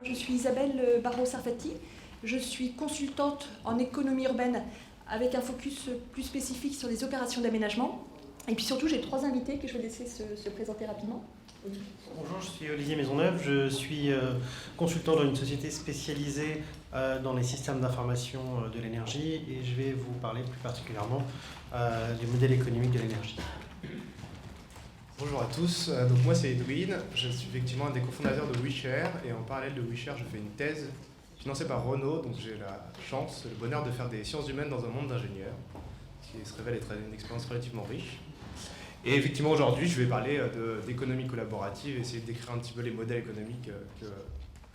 Je suis Isabelle Barraud-Sarfati, je suis consultante en économie urbaine avec un focus plus spécifique sur les opérations d'aménagement. Et puis surtout, j'ai 3 invités que je vais laisser se présenter rapidement. Bonjour, je suis Olivier Maisonneuve, je suis consultant dans une société spécialisée dans les systèmes d'information de l'énergie et je vais vous parler plus particulièrement du modèle économique de l'énergie. Bonjour à tous, donc moi c'est Edwin, je suis effectivement un des cofondateurs de WeShare et en parallèle de WeShare je fais une thèse financée par Renault, donc j'ai la chance, le bonheur de faire des sciences humaines dans un monde d'ingénieurs, qui se révèle être une expérience relativement riche. Et effectivement aujourd'hui je vais parler d'économie collaborative et essayer de décrire un petit peu les modèles économiques que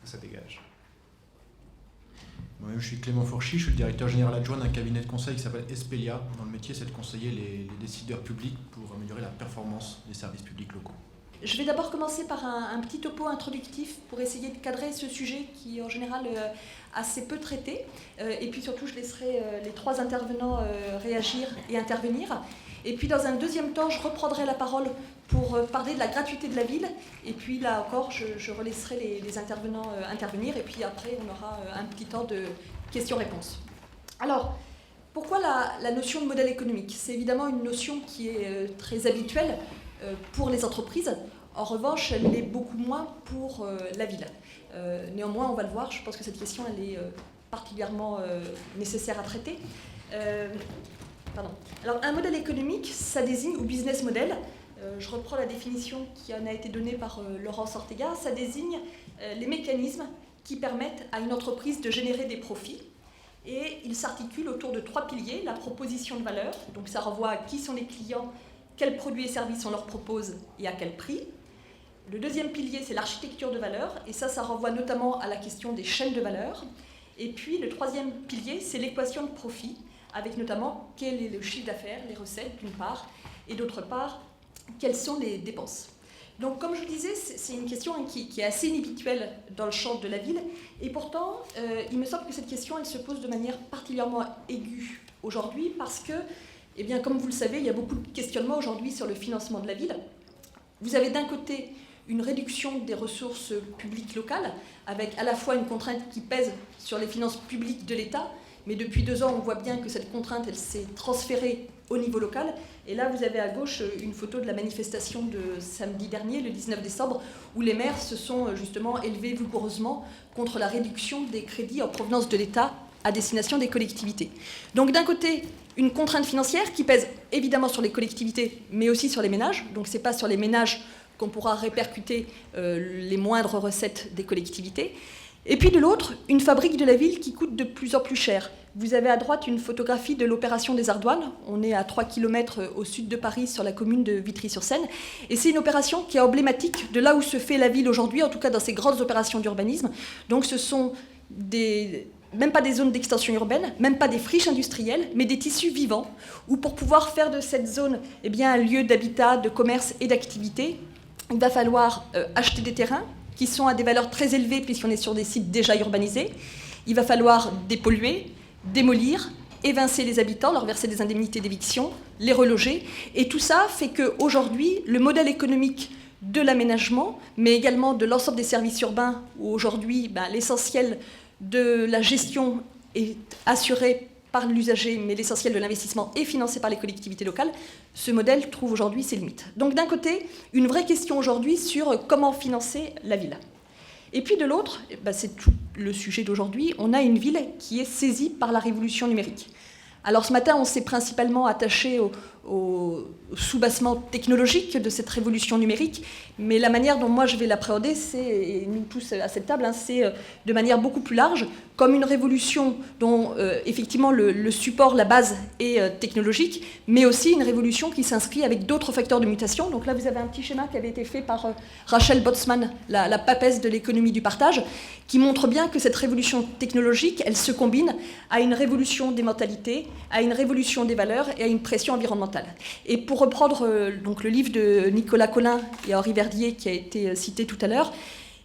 ça dégage. Moi-même, je suis Clément Fourchy, je suis le directeur général adjoint d'un cabinet de conseil qui s'appelle Espelia, dont le métier c'est de conseiller les décideurs publics pour améliorer la performance des services publics locaux. Je vais d'abord commencer par un petit topo introductif pour essayer de cadrer ce sujet qui est en général assez peu traité. Et puis surtout, je laisserai les 3 intervenants réagir et intervenir. Et puis dans un deuxième temps, je reprendrai la parole pour parler de la gratuité de la ville. Et puis là encore, je relaisserai les intervenants intervenir. Et puis après, on aura un petit temps de questions-réponses. Alors, pourquoi la notion de modèle économique ? C'est évidemment une notion qui est très habituelle pour les entreprises. En revanche, elle l'est beaucoup moins pour la ville. Néanmoins, on va le voir, je pense que cette question elle est particulièrement nécessaire à traiter. Alors, un modèle économique, ça désigne, ou business model, je reprends la définition qui en a été donnée par Laurence Ortega, ça désigne les mécanismes qui permettent à une entreprise de générer des profits. Et il s'articule autour de 3 piliers, la proposition de valeur, donc ça renvoie à qui sont les clients, quels produits et services on leur propose et à quel prix. Le deuxième pilier, c'est l'architecture de valeur, et ça renvoie notamment à la question des chaînes de valeur. Et puis le 3e pilier, c'est l'équation de profit, avec notamment quel est le chiffre d'affaires, les recettes d'une part, et d'autre part, quelles sont les dépenses. Donc comme je vous disais, c'est une question qui est assez inhabituelle dans le champ de la ville, et pourtant, il me semble que cette question, elle se pose de manière particulièrement aiguë aujourd'hui, parce que, eh bien, comme vous le savez, il y a beaucoup de questionnements aujourd'hui sur le financement de la ville. Vous avez d'un côté une réduction des ressources publiques locales, avec à la fois une contrainte qui pèse sur les finances publiques de l'État, mais depuis 2 ans, on voit bien que cette contrainte, elle s'est transférée au niveau local. Et là, vous avez à gauche une photo de la manifestation de samedi dernier, le 19 décembre, où les maires se sont justement élevés vigoureusement contre la réduction des crédits en provenance de l'État à destination des collectivités. Donc d'un côté, une contrainte financière qui pèse évidemment sur les collectivités, mais aussi sur les ménages. Donc ce n'est pas sur les ménages qu'on pourra répercuter les moindres recettes des collectivités. Et puis de l'autre, une fabrique de la ville qui coûte de plus en plus cher. Vous avez à droite une photographie de l'opération des Ardoines. On est à 3 km au sud de Paris, sur la commune de Vitry-sur-Seine. Et c'est une opération qui est emblématique de là où se fait la ville aujourd'hui, en tout cas dans ces grandes opérations d'urbanisme. Donc ce sont même pas des zones d'extension urbaine, même pas des friches industrielles, mais des tissus vivants, où pour pouvoir faire de cette zone un lieu d'habitat, de commerce et d'activité, il va falloir acheter des terrains, qui sont à des valeurs très élevées puisqu'on est sur des sites déjà urbanisés. Il va falloir dépolluer, démolir, évincer les habitants, leur verser des indemnités d'éviction, les reloger. Et tout ça fait qu'aujourd'hui, le modèle économique de l'aménagement, mais également de l'ensemble des services urbains, où aujourd'hui l'essentiel de la gestion est assuré par l'usager, mais l'essentiel de l'investissement est financé par les collectivités locales, ce modèle trouve aujourd'hui ses limites. Donc d'un côté, une vraie question aujourd'hui sur comment financer la ville. Et puis de l'autre, c'est tout le sujet d'aujourd'hui, on a une ville qui est saisie par la révolution numérique. Alors ce matin, on s'est principalement attaché au soubassement technologique de cette révolution numérique, mais la manière dont moi je vais l'appréhender, et nous tous à cette table, c'est de manière beaucoup plus large, comme une révolution dont effectivement le support, la base est technologique, mais aussi une révolution qui s'inscrit avec d'autres facteurs de mutation. Donc là, vous avez un petit schéma qui avait été fait par Rachel Botsman, la papesse de l'économie du partage, qui montre bien que cette révolution technologique, elle se combine à une révolution des mentalités, à une révolution des valeurs et à une pression environnementale. Et pour reprendre donc le livre de Nicolas Collin et Henri Verdier qui a été cité tout à l'heure,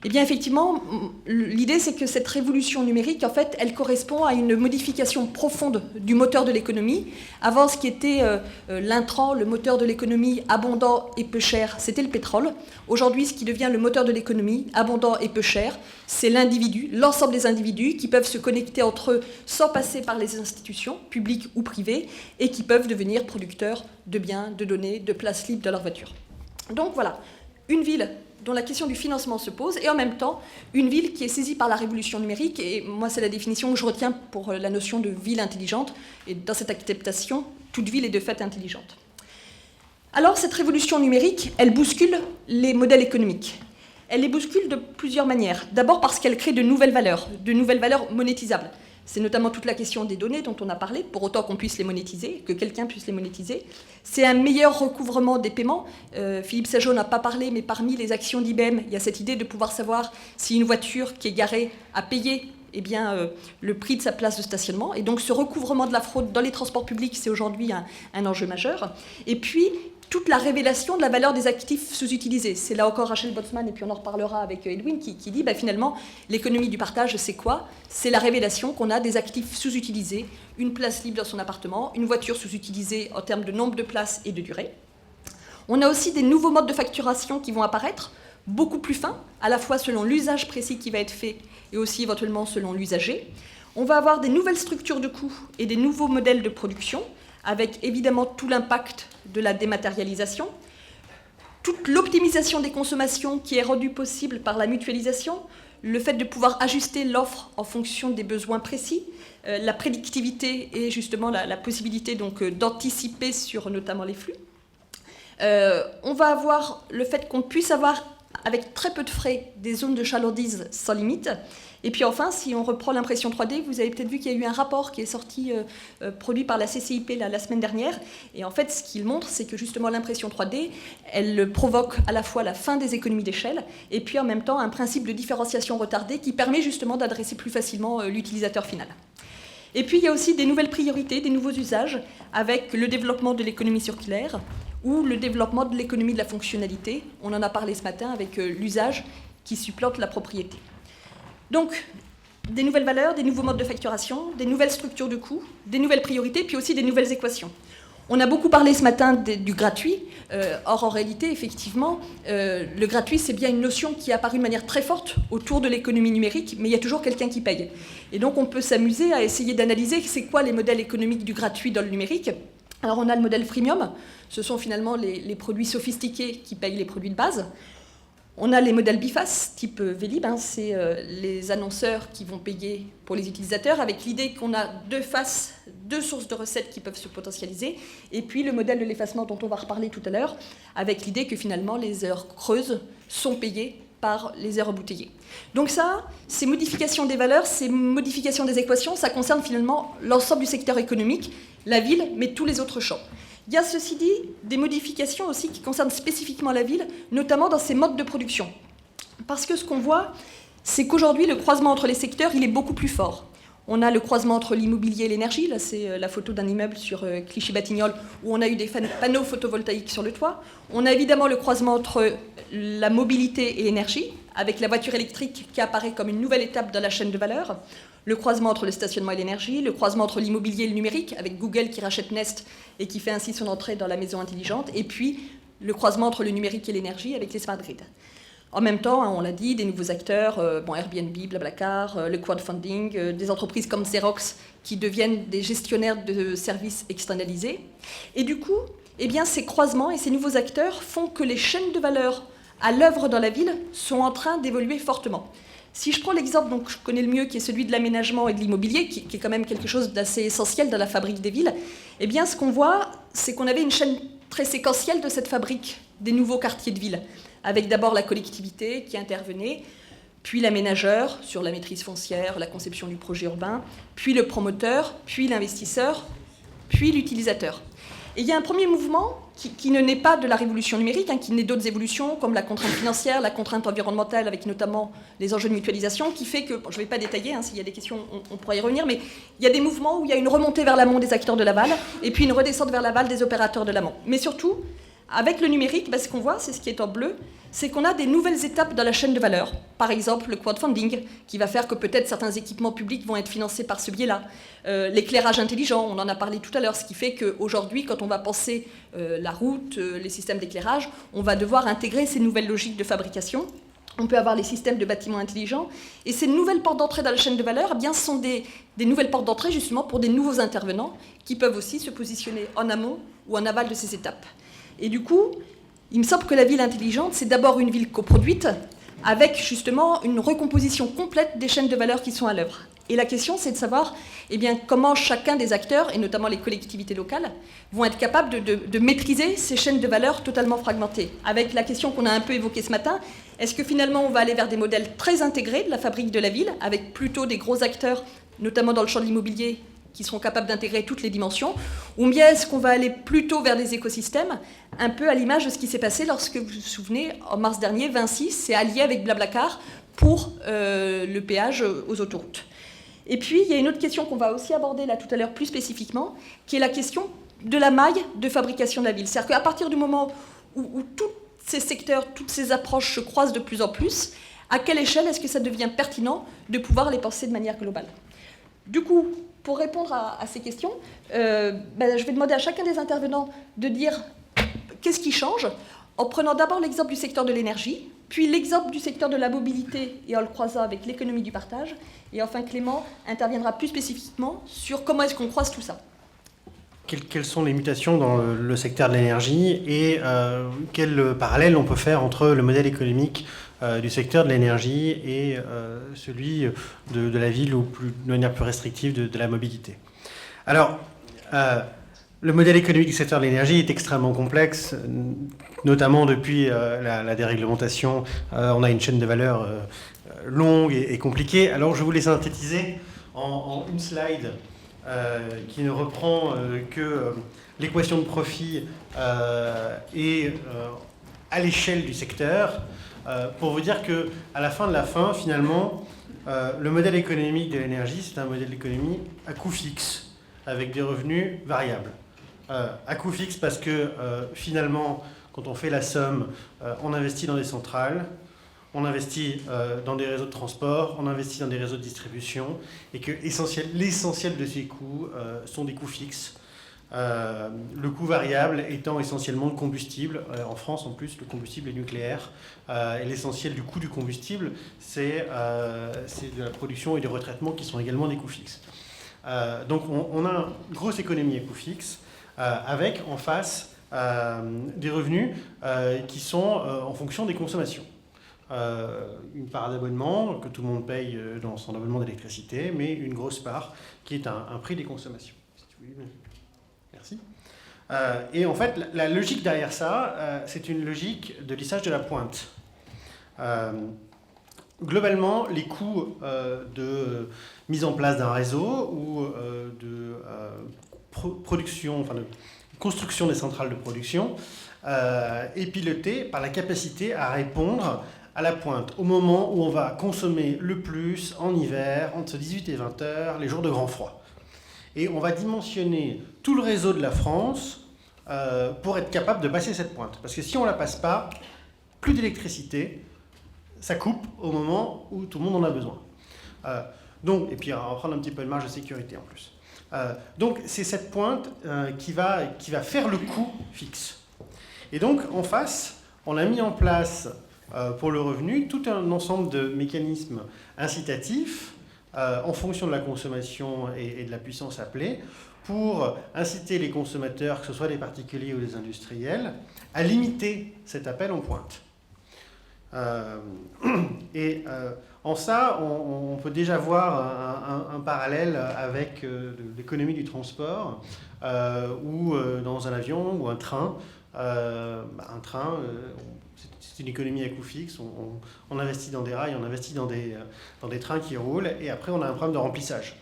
Eh bien, effectivement, l'idée, c'est que cette révolution numérique, en fait, elle correspond à une modification profonde du moteur de l'économie. Avant, ce qui était l'intrant, le moteur de l'économie abondant et peu cher, c'était le pétrole. Aujourd'hui, ce qui devient le moteur de l'économie abondant et peu cher, c'est l'individu, l'ensemble des individus qui peuvent se connecter entre eux sans passer par les institutions, publiques ou privées, et qui peuvent devenir producteurs de biens, de données, de places libres de leur voiture. Donc voilà, une ville dont la question du financement se pose, et en même temps, une ville qui est saisie par la révolution numérique, et moi c'est la définition que je retiens pour la notion de ville intelligente, et dans cette acceptation, toute ville est de fait intelligente. Alors cette révolution numérique, elle bouscule les modèles économiques. Elle les bouscule de plusieurs manières. D'abord parce qu'elle crée de nouvelles valeurs monétisables. C'est notamment toute la question des données dont on a parlé, pour autant qu'on puisse les monétiser, que quelqu'un puisse les monétiser. C'est un meilleur recouvrement des paiements. Philippe Sageaud n'a pas parlé, mais parmi les actions d'IBM, il y a cette idée de pouvoir savoir si une voiture qui est garée a payé le prix de sa place de stationnement. Et donc ce recouvrement de la fraude dans les transports publics, c'est aujourd'hui un enjeu majeur. Et puis, toute la révélation de la valeur des actifs sous-utilisés. C'est là encore Rachel Botsman, et puis on en reparlera avec Edwin, qui dit finalement, l'économie du partage, c'est quoi? C'est la révélation qu'on a des actifs sous-utilisés, une place libre dans son appartement, une voiture sous-utilisée en termes de nombre de places et de durée. On a aussi des nouveaux modes de facturation qui vont apparaître, beaucoup plus fins, à la fois selon l'usage précis qui va être fait, et aussi éventuellement selon l'usager. On va avoir des nouvelles structures de coûts et des nouveaux modèles de production, avec évidemment tout l'impact de la dématérialisation, toute l'optimisation des consommations qui est rendue possible par la mutualisation, le fait de pouvoir ajuster l'offre en fonction des besoins précis, la prédictivité et justement la possibilité d'anticiper sur notamment les flux. On va avoir le fait qu'on puisse avoir, avec très peu de frais, des zones de chalandise sans limite. Et puis enfin, si on reprend l'impression 3D, vous avez peut-être vu qu'il y a eu un rapport qui est sorti, produit par la CCIP la semaine dernière. Et en fait, ce qu'il montre, c'est que justement l'impression 3D, elle provoque à la fois la fin des économies d'échelle, et puis en même temps un principe de différenciation retardée qui permet justement d'adresser plus facilement l'utilisateur final. Et puis il y a aussi des nouvelles priorités, des nouveaux usages, avec le développement de l'économie circulaire, ou le développement de l'économie de la fonctionnalité. On en a parlé ce matin avec l'usage qui supplante la propriété. Donc, des nouvelles valeurs, des nouveaux modes de facturation, des nouvelles structures de coûts, des nouvelles priorités, puis aussi des nouvelles équations. On a beaucoup parlé ce matin du gratuit. Or, en réalité, effectivement, le gratuit, c'est bien une notion qui est apparue de manière très forte autour de l'économie numérique, mais il y a toujours quelqu'un qui paye. Et donc, on peut s'amuser à essayer d'analyser c'est quoi les modèles économiques du gratuit dans le numérique. Alors, on a le modèle freemium. Ce sont finalement les produits sophistiqués qui payent les produits de base. On a les modèles bifaces, type Vélib, c'est les annonceurs qui vont payer pour les utilisateurs, avec l'idée qu'on a deux faces, deux sources de recettes qui peuvent se potentialiser, et puis le modèle de l'effacement dont on va reparler tout à l'heure, avec l'idée que finalement les heures creuses sont payées par les heures embouteillées. Donc ça, ces modifications des valeurs, ces modifications des équations, ça concerne finalement l'ensemble du secteur économique, la ville, mais tous les autres champs. Il y a, ceci dit, des modifications aussi qui concernent spécifiquement la ville, notamment dans ses modes de production. Parce que ce qu'on voit, c'est qu'aujourd'hui, le croisement entre les secteurs, il est beaucoup plus fort. On a le croisement entre l'immobilier et l'énergie. Là, c'est la photo d'un immeuble sur Clichy-Batignolles où on a eu des panneaux photovoltaïques sur le toit. On a évidemment le croisement entre la mobilité et l'énergie, avec la voiture électrique qui apparaît comme une nouvelle étape dans la chaîne de valeur. Le croisement entre le stationnement et l'énergie, le croisement entre l'immobilier et le numérique, avec Google qui rachète Nest et qui fait ainsi son entrée dans la maison intelligente, et puis le croisement entre le numérique et l'énergie avec les smart grids. En même temps, on l'a dit, des nouveaux acteurs, Airbnb, Blablacar, le crowdfunding, des entreprises comme Xerox qui deviennent des gestionnaires de services externalisés. Et du coup, ces croisements et ces nouveaux acteurs font que les chaînes de valeur à l'œuvre dans la ville sont en train d'évoluer fortement. Si je prends l'exemple que je connais le mieux, qui est celui de l'aménagement et de l'immobilier, qui est quand même quelque chose d'assez essentiel dans la fabrique des villes, ce qu'on voit, c'est qu'on avait une chaîne très séquentielle de cette fabrique des nouveaux quartiers de ville, avec d'abord la collectivité qui intervenait, puis l'aménageur sur la maîtrise foncière, la conception du projet urbain, puis le promoteur, puis l'investisseur, puis l'utilisateur. Et il y a un premier mouvement qui ne naît pas de la révolution numérique, qui naît d'autres évolutions, comme la contrainte financière, la contrainte environnementale, avec notamment les enjeux de mutualisation, qui fait que, je ne vais pas détailler, s'il y a des questions, on pourra y revenir, mais il y a des mouvements où il y a une remontée vers l'amont des acteurs de l'aval, et puis une redescente vers l'aval des opérateurs de l'amont. Mais surtout, avec le numérique, ce qu'on voit, c'est ce qui est en bleu, c'est qu'on a des nouvelles étapes dans la chaîne de valeur. Par exemple, le crowdfunding, qui va faire que peut-être certains équipements publics vont être financés par ce biais-là. L'éclairage intelligent, on en a parlé tout à l'heure, ce qui fait qu'aujourd'hui, quand on va penser la route, les systèmes d'éclairage, on va devoir intégrer ces nouvelles logiques de fabrication. On peut avoir les systèmes de bâtiments intelligents. Et ces nouvelles portes d'entrée dans la chaîne de valeur, eh bien, sont des nouvelles portes d'entrée justement pour des nouveaux intervenants qui peuvent aussi se positionner en amont ou en aval de ces étapes. Et du coup, il me semble que la ville intelligente, c'est d'abord une ville coproduite avec justement une recomposition complète des chaînes de valeur qui sont à l'œuvre. Et la question, c'est de savoir comment chacun des acteurs, et notamment les collectivités locales, vont être capables de maîtriser ces chaînes de valeur totalement fragmentées. Avec la question qu'on a un peu évoquée ce matin, est-ce que finalement on va aller vers des modèles très intégrés de la fabrique de la ville, avec plutôt des gros acteurs, notamment dans le champ de l'immobilier, qui seront capables d'intégrer toutes les dimensions, ou bien est-ce qu'on va aller plutôt vers des écosystèmes, un peu à l'image de ce qui s'est passé lorsque, vous vous souvenez, en mars dernier, Vinci s'est allié avec Blablacar pour le péage aux autoroutes. Et puis, il y a une autre question qu'on va aussi aborder là tout à l'heure plus spécifiquement, qui est la question de la maille de fabrication de la ville. C'est-à-dire qu'à partir du moment où tous ces secteurs, toutes ces approches se croisent de plus en plus, à quelle échelle est-ce que ça devient pertinent de pouvoir les penser de manière globale ? Du coup, pour répondre à ces questions, je vais demander à chacun des intervenants de dire qu'est-ce qui change, en prenant d'abord l'exemple du secteur de l'énergie, puis l'exemple du secteur de la mobilité et en le croisant avec l'économie du partage. Et enfin, Clément interviendra plus spécifiquement sur comment est-ce qu'on croise tout ça. Quelles sont les mutations dans le secteur de l'énergie et quel parallèle on peut faire entre le modèle économique du secteur de l'énergie et celui de la ville ou de manière plus restrictive de la mobilité. Alors, le modèle économique du secteur de l'énergie est extrêmement complexe, notamment depuis la déréglementation. On a une chaîne de valeur longue et compliquée. Alors, je voulais synthétiser en une slide qui ne reprend que l'équation de profit et à l'échelle du secteur, pour vous dire qu'à la fin de la fin, finalement, le modèle économique de l'énergie, c'est un modèle d'économie à coût fixe, avec des revenus variables. À coût fixe parce que finalement, quand on fait la somme, on investit dans des centrales, on investit dans des réseaux de transport, on investit dans des réseaux de distribution, et que l'essentiel de ces coûts sont des coûts fixes. Le coût variable étant essentiellement le combustible. En France, en plus, le combustible est nucléaire. Et l'essentiel du coût du combustible, c'est de la production et du retraitement qui sont également des coûts fixes. Donc on a une grosse économie à coût fixe, avec en face des revenus qui sont en fonction des consommations. Une part d'abonnement que tout le monde paye dans son abonnement d'électricité, mais une grosse part qui est un prix des consommations. Si tu veux. Merci. Et en fait, la logique derrière ça, c'est une logique de lissage de la pointe. Globalement, les coûts de mise en place d'un réseau ou de production, enfin de construction des centrales de production est piloté par la capacité à répondre à la pointe, au moment où on va consommer le plus en hiver, entre 18 et 20 heures, les jours de grand froid. Et on va dimensionner tout le réseau de la France pour être capable de passer cette pointe. Parce que si on ne la passe pas, plus d'électricité, ça coupe au moment où tout le monde en a besoin. Et puis on va prendre un petit peu de marge de sécurité en plus. Donc c'est cette pointe qui va faire le coût fixe. Et donc en face, on a mis en place pour le revenu tout un ensemble de mécanismes incitatifs en fonction de la consommation et de la puissance appelée pour inciter les consommateurs, que ce soit des particuliers ou des industriels, à limiter cet appel en pointe. En ça, on peut déjà voir un parallèle avec l'économie du transport, ou dans un avion ou un train. C'est une économie à coût fixe, on investit dans des rails, on investit dans des trains qui roulent, et après on a un problème de remplissage.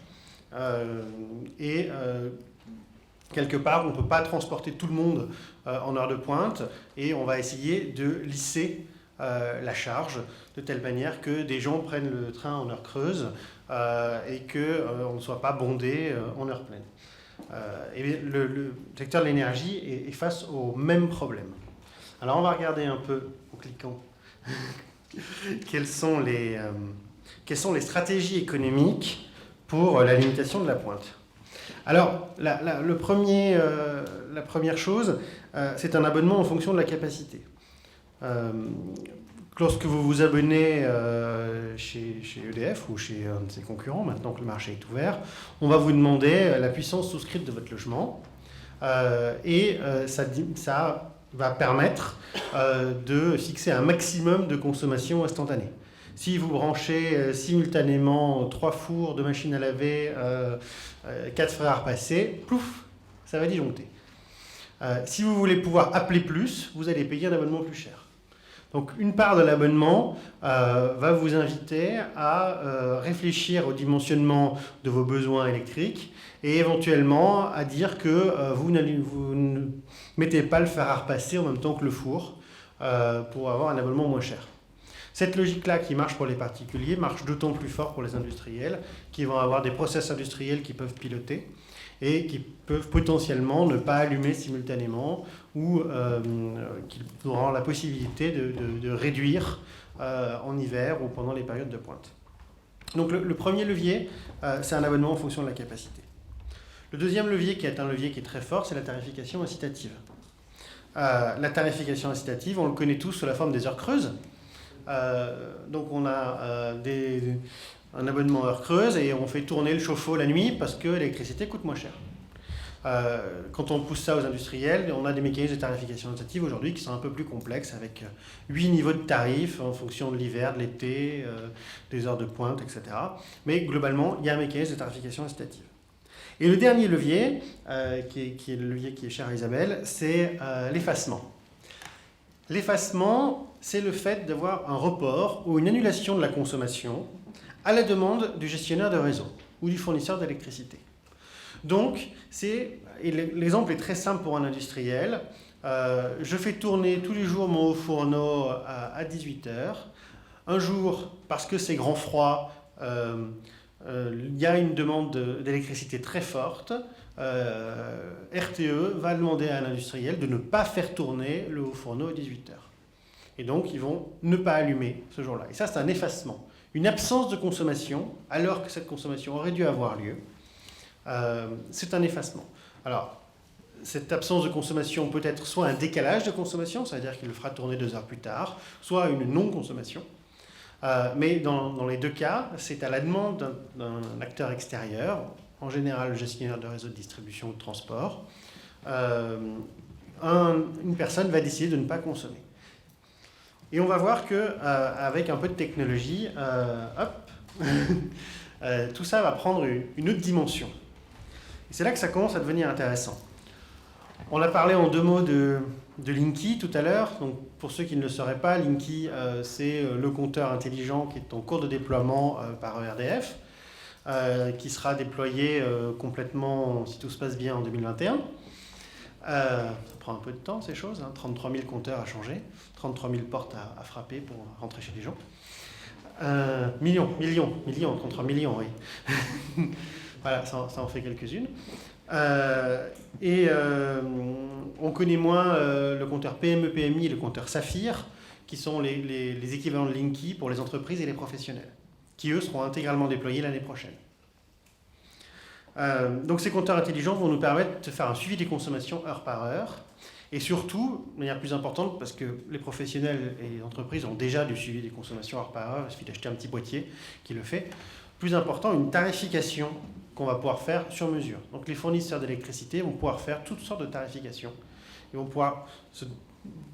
Quelque part, on ne peut pas transporter tout le monde en heure de pointe, et on va essayer de lisser la charge de telle manière que des gens prennent le train en heure creuse et qu'on ne soit pas bondé en heure pleine. Et le secteur de l'énergie est face au même problème. Alors on va regarder un peu, en cliquant, quelles sont les stratégies économiques pour la limitation de la pointe. Alors, la première chose, c'est un abonnement en fonction de la capacité. Lorsque vous vous abonnez chez EDF ou chez un de ses concurrents, maintenant que le marché est ouvert, on va vous demander la puissance souscrite de votre logement et ça va permettre de fixer un maximum de consommation instantanée. Si vous branchez simultanément 3 fours, 2 machines à laver, 4 frères à repasser, plouf, ça va disjoncter. Si vous voulez pouvoir appeler plus, vous allez payer un abonnement plus cher. Donc une part de l'abonnement va vous inviter à réfléchir au dimensionnement de vos besoins électriques et éventuellement à dire que vous ne mettez pas le fer à repasser en même temps que le four pour avoir un abonnement moins cher. Cette logique-là qui marche pour les particuliers marche d'autant plus fort pour les industriels qui vont avoir des process industriels qui peuvent piloter et qui peuvent potentiellement ne pas allumer simultanément ou qui auront la possibilité de réduire en hiver ou pendant les périodes de pointe. Donc le premier levier, c'est un abonnement en fonction de la capacité. Le deuxième levier, qui est un levier qui est très fort, c'est la tarification incitative. La tarification incitative, on le connaît tous sous la forme des heures creuses. Donc on a un abonnement heure creuse et on fait tourner le chauffe-eau la nuit parce que l'électricité coûte moins cher. Quand on pousse ça aux industriels, on a des mécanismes de tarification incitative aujourd'hui qui sont un peu plus complexes avec 8 niveaux de tarifs en fonction de l'hiver, de l'été, des heures de pointe, etc. Mais globalement, il y a un mécanisme de tarification incitative. Et le dernier levier, qui est le levier qui est cher à Isabelle, c'est l'effacement. L'effacement, c'est le fait d'avoir un report ou une annulation de la consommation à la demande du gestionnaire de réseau ou du fournisseur d'électricité. Donc, l'exemple est très simple pour un industriel. Je fais tourner tous les jours mon haut fourneau à 18h. Un jour, parce que c'est grand froid, il y a une demande d'électricité très forte. RTE va demander à un industriel de ne pas faire tourner le haut fourneau à 18h. Et donc, ils vont ne pas allumer ce jour-là. Et ça, c'est un effacement. Une absence de consommation, alors que cette consommation aurait dû avoir lieu, c'est un effacement. Alors, cette absence de consommation peut être soit un décalage de consommation, c'est-à-dire qu'il le fera tourner 2 heures plus tard, soit une non-consommation. Mais dans les deux cas, c'est à la demande d'un acteur extérieur, en général le gestionnaire de réseau de distribution ou de transport. Une personne va décider de ne pas consommer. Et on va voir qu'avec un peu de technologie, tout ça va prendre une autre dimension. Et c'est là que ça commence à devenir intéressant. On a parlé en 2 mots de Linky tout à l'heure. Donc, pour ceux qui ne le sauraient pas, Linky, c'est le compteur intelligent qui est en cours de déploiement par ERDF, qui sera déployé complètement, si tout se passe bien, en 2021. Ça prend un peu de temps, ces choses. 33 000 compteurs à changer, 33 000 portes à frapper pour rentrer chez les gens. Millions, 33 millions, oui. Voilà, ça en fait quelques-unes. On connaît moins le compteur PME-PMI et le compteur Saphir, qui sont les équivalents de Linky pour les entreprises et les professionnels, qui eux seront intégralement déployés l'année prochaine. Donc ces compteurs intelligents vont nous permettre de faire un suivi des consommations heure par heure, et surtout, de manière plus importante, parce que les professionnels et les entreprises ont déjà du suivi des consommations heure par heure, il suffit d'acheter un petit boîtier qui le fait. Plus important, une tarification qu'on va pouvoir faire sur mesure. Donc les fournisseurs d'électricité vont pouvoir faire toutes sortes de tarifications. Ils vont pouvoir se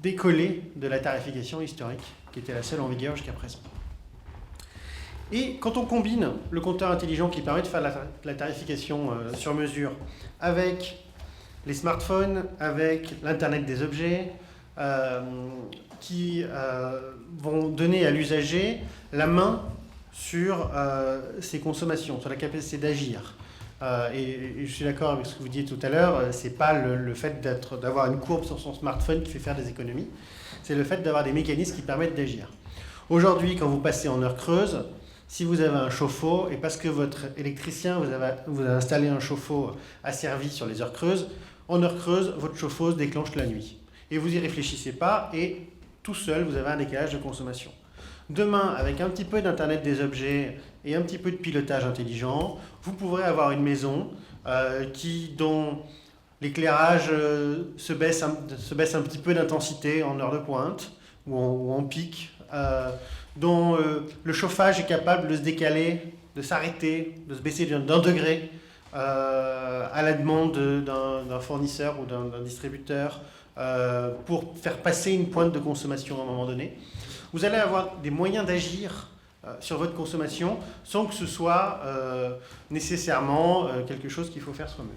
décoller de la tarification historique, qui était la seule en vigueur jusqu'à présent. Et quand on combine le compteur intelligent qui permet de faire la tarification sur mesure avec les smartphones, avec l'Internet des objets, qui vont donner à l'usager la main sur ses consommations, sur la capacité d'agir. Et je suis d'accord avec ce que vous disiez tout à l'heure, c'est pas le fait d'avoir une courbe sur son smartphone qui fait faire des économies, c'est le fait d'avoir des mécanismes qui permettent d'agir. Aujourd'hui, quand vous passez en heure creuse, si vous avez un chauffe-eau, et parce que votre électricien vous a installé un chauffe-eau asservi sur les heures creuses, en heure creuse, votre chauffe-eau se déclenche la nuit. et vous n'y réfléchissez pas, et tout seul, vous avez un décalage de consommation. Demain, avec un petit peu d'Internet des objets et un petit peu de pilotage intelligent, vous pourrez avoir une maison dont l'éclairage se baisse un petit peu d'intensité en heure de pointe ou en pic, dont le chauffage est capable de se décaler, de s'arrêter, de se baisser d'un degré à la demande d'un fournisseur ou d'un distributeur pour faire passer une pointe de consommation à un moment donné. Vous allez avoir des moyens d'agir sur votre consommation sans que ce soit nécessairement quelque chose qu'il faut faire soi-même.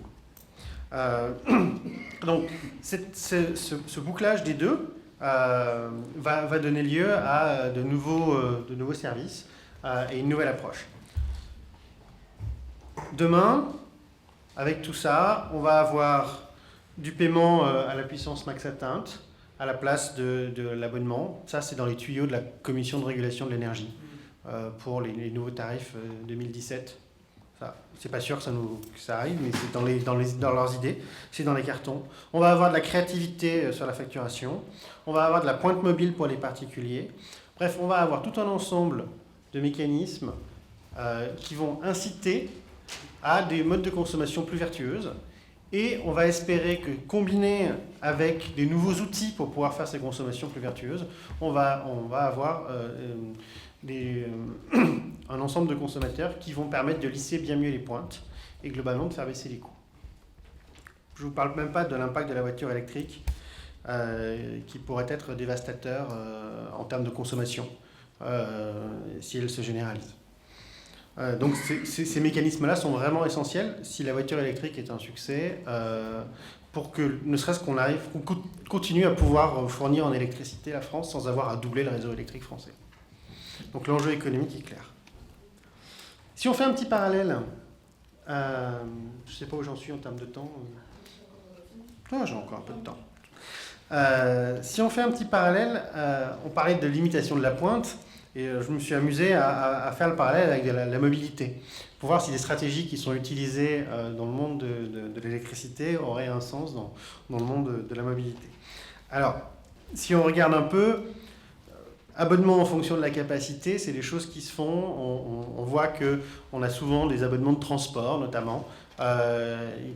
Donc ce bouclage des deux va donner lieu à de nouveaux services et une nouvelle approche. Demain, avec tout ça, on va avoir du paiement à la puissance max atteinte à la place de l'abonnement. Ça, c'est dans les tuyaux de la Commission de régulation de l'énergie pour les nouveaux tarifs 2017. C'est pas sûr que ça arrive, mais c'est dans leurs idées, c'est dans les cartons. On va avoir de la créativité sur la facturation, on va avoir de la pointe mobile pour les particuliers. Bref, on va avoir tout un ensemble de mécanismes qui vont inciter à des modes de consommation plus vertueuses. Et on va espérer que, combiné avec des nouveaux outils pour pouvoir faire ces consommations plus vertueuses, on va avoir un ensemble de consommateurs qui vont permettre de lisser bien mieux les pointes et globalement de faire baisser les coûts. Je ne vous parle même pas de l'impact de la voiture électrique qui pourrait être dévastateur en termes de consommation si elle se généralise. Donc ces mécanismes-là sont vraiment essentiels si la voiture électrique est un succès pour que, ne serait-ce qu'on continue à pouvoir fournir en électricité la France sans avoir à doubler le réseau électrique français. Donc l'enjeu économique est clair. Si on fait un petit parallèle, je ne sais pas où j'en suis en termes de temps. J'ai encore un peu de temps. Si on fait un petit parallèle, on parlait de limitation de la pointe. Et je me suis amusé à faire le parallèle avec la mobilité, pour voir si les stratégies qui sont utilisées dans le monde de l'électricité auraient un sens dans le monde de la mobilité. Alors, si on regarde un peu, abonnement en fonction de la capacité, c'est des choses qui se font. On voit qu'on a souvent des abonnements de transport, notamment,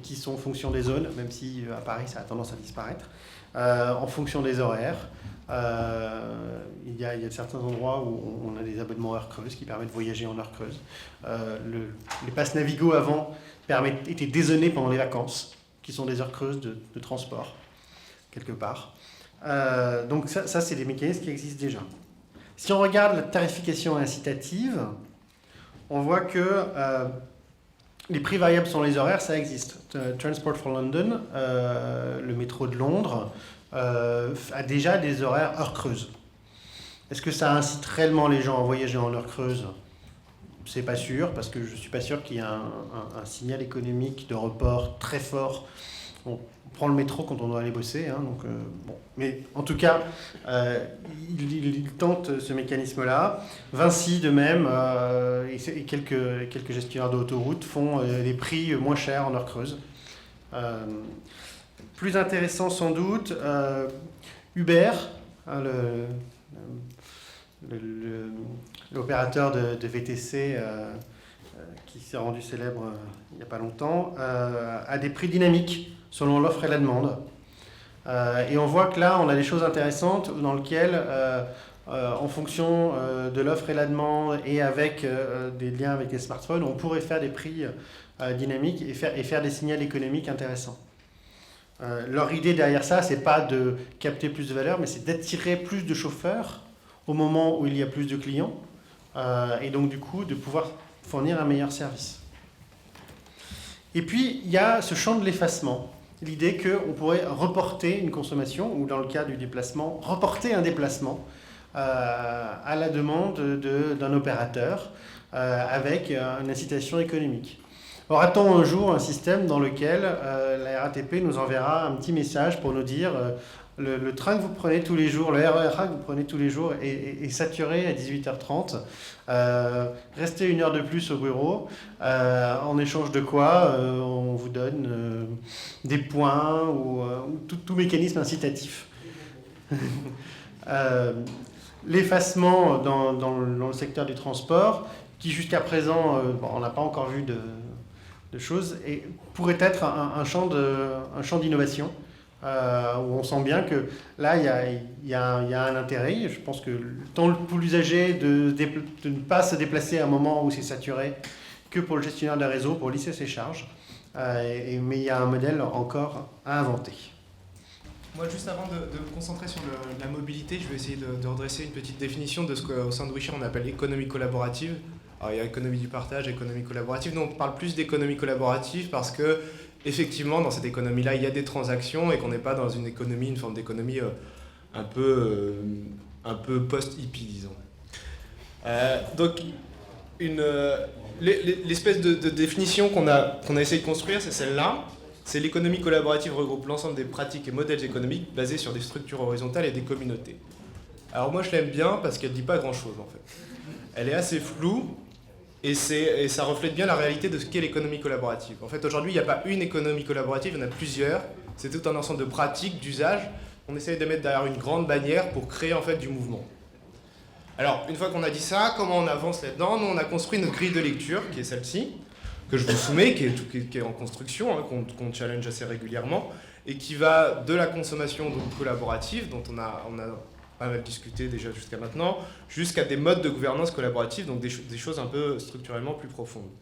qui sont en fonction des zones, même si à Paris, ça a tendance à disparaître, en fonction des horaires. Il y a certains endroits où on a des abonnements heure creuse qui permettent de voyager en heure creuse. Les passes Navigo avant étaient dézonés pendant les vacances, qui sont des heures creuses de transport, quelque part. Donc ça, c'est des mécanismes qui existent déjà. Si on regarde la tarification incitative, on voit que les prix variables sur les horaires, ça existe. Transport for London, le métro de Londres, a déjà des horaires heure creuse. Est-ce que ça incite réellement les gens à voyager en heure creuse ? C'est pas sûr, parce que je suis pas sûr qu'il y ait un signal économique de report très fort. On prend le métro quand on doit aller bosser, hein, donc bon. Mais en tout cas, il tente ce mécanisme-là. Vinci, de même, et quelques gestionnaires d'autoroutes font des prix moins chers en heure creuse. Plus intéressant sans doute, Uber, hein, l'opérateur de VTC qui s'est rendu célèbre il n'y a pas longtemps, a des prix dynamiques selon l'offre et la demande. Et on voit que là, on a des choses intéressantes dans lesquelles, en fonction de l'offre et la demande et avec des liens avec les smartphones, on pourrait faire des prix dynamiques et faire des signaux économiques intéressants. Leur idée derrière ça, c'est pas de capter plus de valeur, mais c'est d'attirer plus de chauffeurs au moment où il y a plus de clients, et donc du coup de pouvoir fournir un meilleur service. Et puis il y a ce champ de l'effacement, l'idée qu'on pourrait reporter une consommation, ou dans le cas du déplacement, reporter un déplacement à la demande d'un opérateur avec une incitation économique. Aura-t-on un jour un système dans lequel la RATP nous enverra un petit message pour nous dire le train que vous prenez tous les jours, le RER que vous prenez tous les jours est saturé à 18h30, restez une heure de plus au bureau, en échange de quoi on vous donne des points ou tout mécanisme incitatif L'effacement dans le secteur du transport, qui jusqu'à présent, on n'a pas encore vu de choses, et pourrait être un champ d'innovation, où on sent bien que là, il y a un intérêt. Je pense que tant pour l'usager de ne pas se déplacer à un moment où c'est saturé, que pour le gestionnaire de réseau, pour lisser ses charges. Mais il y a un modèle encore à inventer. Moi, juste avant de me concentrer sur la mobilité, je vais essayer de redresser une petite définition de ce qu'au sein de WeShare on appelle économie collaborative. Alors, il y a économie du partage, économie collaborative. Nous, on parle plus d'économie collaborative parce que, effectivement, dans cette économie-là, il y a des transactions et qu'on n'est pas dans une économie, une forme d'économie un peu post-hippie, disons. Donc, l'espèce de définition qu'on a essayé de construire, c'est celle-là. C'est l'économie collaborative regroupe l'ensemble des pratiques et modèles économiques basés sur des structures horizontales et des communautés. Alors moi je l'aime bien parce qu'elle ne dit pas grand-chose en fait. Elle est assez floue et ça reflète bien la réalité de ce qu'est l'économie collaborative. En fait aujourd'hui il n'y a pas une économie collaborative, il y en a plusieurs. C'est tout un ensemble de pratiques, d'usages. On essaye de mettre derrière une grande bannière pour créer en fait du mouvement. Alors une fois qu'on a dit ça, comment on avance là-dedans? Nous on a construit notre grille de lecture qui est celle-ci, que je vous soumets, qui est en construction, hein, qu'on challenge assez régulièrement, et qui va de la consommation donc, collaborative, dont on a pas mal discuté déjà jusqu'à maintenant, jusqu'à des modes de gouvernance collaborative, donc des choses un peu structurellement plus profondes.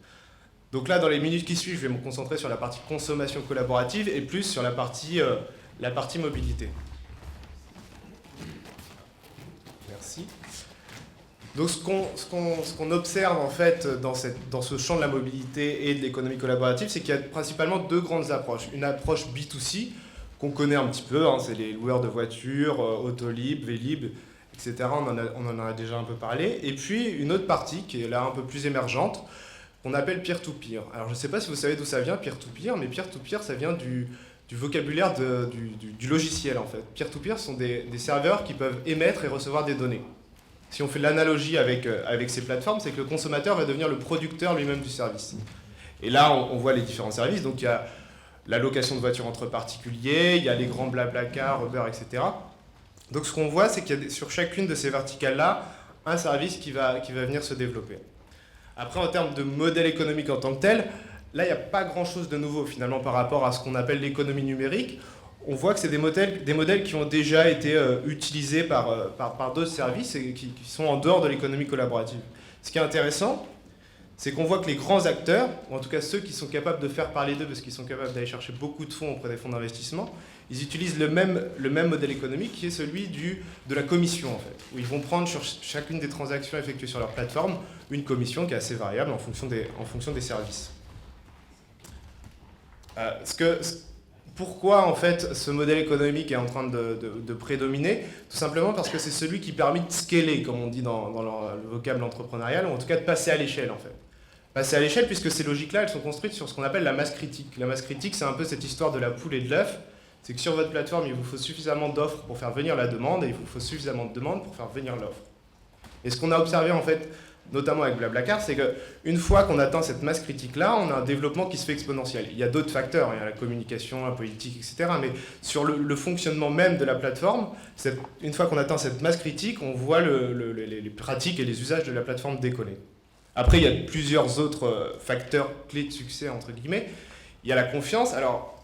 Donc là, dans les minutes qui suivent, je vais me concentrer sur la partie consommation collaborative et plus sur la partie mobilité. Merci. Donc ce qu'on observe en fait dans ce champ de la mobilité et de l'économie collaborative, c'est qu'il y a principalement deux grandes approches. Une approche B2C, qu'on connaît un petit peu, hein, c'est les loueurs de voitures, Autolib, Vélib, etc. On en a déjà un peu parlé. Et puis une autre partie qui est là un peu plus émergente, qu'on appelle peer-to-peer. Alors je ne sais pas si vous savez d'où ça vient, peer-to-peer, mais peer-to-peer, ça vient du vocabulaire du logiciel en fait. Peer-to-peer sont des serveurs qui peuvent émettre et recevoir des données. Si on fait l'analogie avec ces plateformes, c'est que le consommateur va devenir le producteur lui-même du service. Et là, on voit les différents services. Donc, il y a la location de voitures entre particuliers, il y a les grands Blablacar, Uber, etc. Donc, ce qu'on voit, c'est qu'il y a sur chacune de ces verticales-là, un service qui va venir se développer. Après, en termes de modèle économique en tant que tel, là, il n'y a pas grand-chose de nouveau, finalement, par rapport à ce qu'on appelle l'économie numérique. On voit que c'est des modèles qui ont déjà été utilisés par d'autres services et qui sont en dehors de l'économie collaborative. Ce qui est intéressant, c'est qu'on voit que les grands acteurs, ou en tout cas ceux qui sont capables de faire parler d'eux parce qu'ils sont capables d'aller chercher beaucoup de fonds auprès des fonds d'investissement, ils utilisent le même modèle économique qui est celui de la commission en fait, où ils vont prendre sur chacune des transactions effectuées sur leur plateforme une commission qui est assez variable en fonction des services. Pourquoi en fait ce modèle économique est en train de prédominer? Tout simplement parce que c'est celui qui permet de scaler, comme on dit dans le vocable entrepreneurial, ou en tout cas de passer à l'échelle en fait. Passer à l'échelle puisque ces logiques-là, elles sont construites sur ce qu'on appelle la masse critique. La masse critique, c'est un peu cette histoire de la poule et de l'œuf. C'est que sur votre plateforme, il vous faut suffisamment d'offres pour faire venir la demande et il vous faut suffisamment de demandes pour faire venir l'offre. Et ce qu'on a observé en fait, notamment avec Blablacar, c'est qu'une fois qu'on atteint cette masse critique-là, on a un développement qui se fait exponentiel. Il y a d'autres facteurs, il y a la communication, la politique, etc. Mais sur le fonctionnement même de la plateforme, une fois qu'on atteint cette masse critique, on voit les pratiques et les usages de la plateforme décoller. Après, il y a plusieurs autres facteurs clés de succès, entre guillemets. Il y a la confiance. Alors,